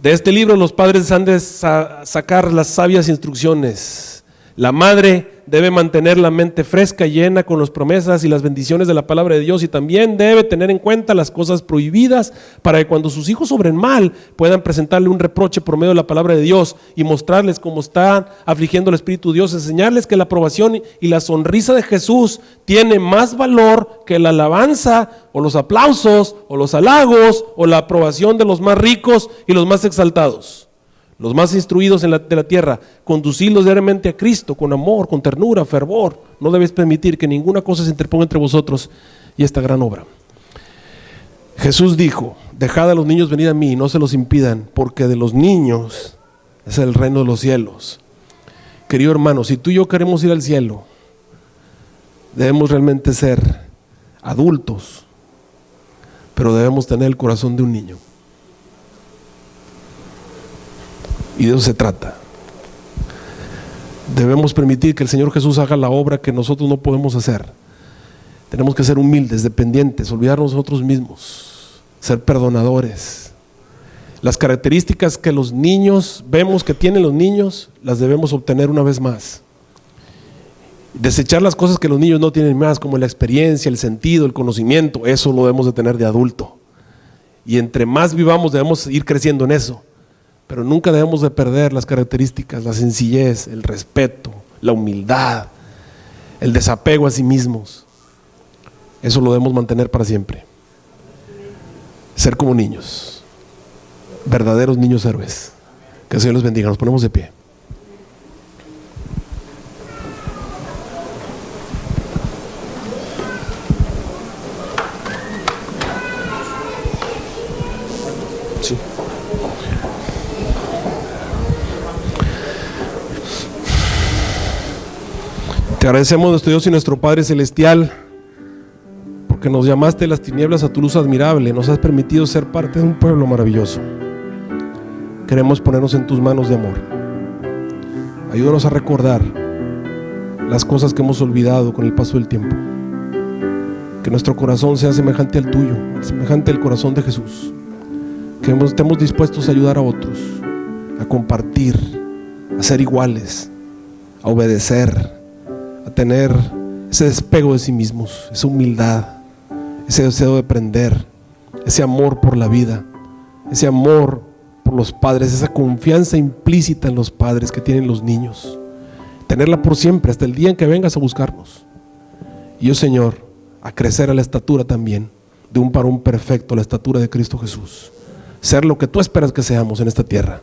[SPEAKER 1] De este libro los padres han de sacar las sabias instrucciones. La madre debe mantener la mente fresca y llena con las promesas y las bendiciones de la palabra de Dios, y también debe tener en cuenta las cosas prohibidas para que cuando sus hijos obren mal puedan presentarle un reproche por medio de la palabra de Dios y mostrarles cómo está afligiendo el Espíritu de Dios, enseñarles que la aprobación y la sonrisa de Jesús tiene más valor que la alabanza o los aplausos o los halagos o la aprobación de los más ricos y los más exaltados. Los más instruidos de la tierra, conducidlos diariamente a Cristo con amor, con ternura, fervor. No debéis permitir que ninguna cosa se interponga entre vosotros y esta gran obra. Jesús dijo: dejad a los niños venir a mí y no se los impidan, porque de los niños es el reino de los cielos. Querido hermano, si tú y yo queremos ir al cielo, debemos realmente ser adultos, pero debemos tener el corazón de un niño. Y de eso se trata. Debemos permitir que el Señor Jesús haga la obra que nosotros no podemos hacer. Tenemos que ser humildes, dependientes, olvidarnos de nosotros mismos, ser perdonadores. Las características que los niños vemos que tienen los niños, las debemos obtener una vez más. Desechar las cosas que los niños no tienen más, como la experiencia, el sentido, el conocimiento, eso lo debemos de tener de adulto. Y entre más vivamos debemos ir creciendo en eso. Pero nunca debemos de perder las características, la sencillez, el respeto, la humildad, el desapego a sí mismos. Eso lo debemos mantener para siempre. Ser como niños, verdaderos niños héroes. Que el Señor los bendiga. Nos ponemos de pie. Sí. Te agradecemos, nuestro Dios y nuestro Padre Celestial, porque nos llamaste de las tinieblas a tu luz admirable, nos has permitido ser parte de un pueblo maravilloso. Queremos ponernos en tus manos de amor. Ayúdanos a recordar las cosas que hemos olvidado con el paso del tiempo. Que nuestro corazón sea semejante al tuyo, semejante al corazón de Jesús. Que estemos dispuestos a ayudar a otros, a compartir, a ser iguales, a obedecer, a tener ese despego de sí mismos, esa humildad, ese deseo de aprender, ese amor por la vida, ese amor por los padres, esa confianza implícita en los padres que tienen los niños, tenerla por siempre hasta el día en que vengas a buscarnos. Y yo, Señor, a crecer a la estatura también de un varón perfecto, a la estatura de Cristo Jesús, ser lo que tú esperas que seamos en esta tierra,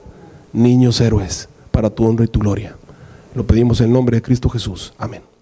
[SPEAKER 1] niños héroes para tu honra y tu gloria. Lo pedimos en el nombre de Cristo Jesús. Amén.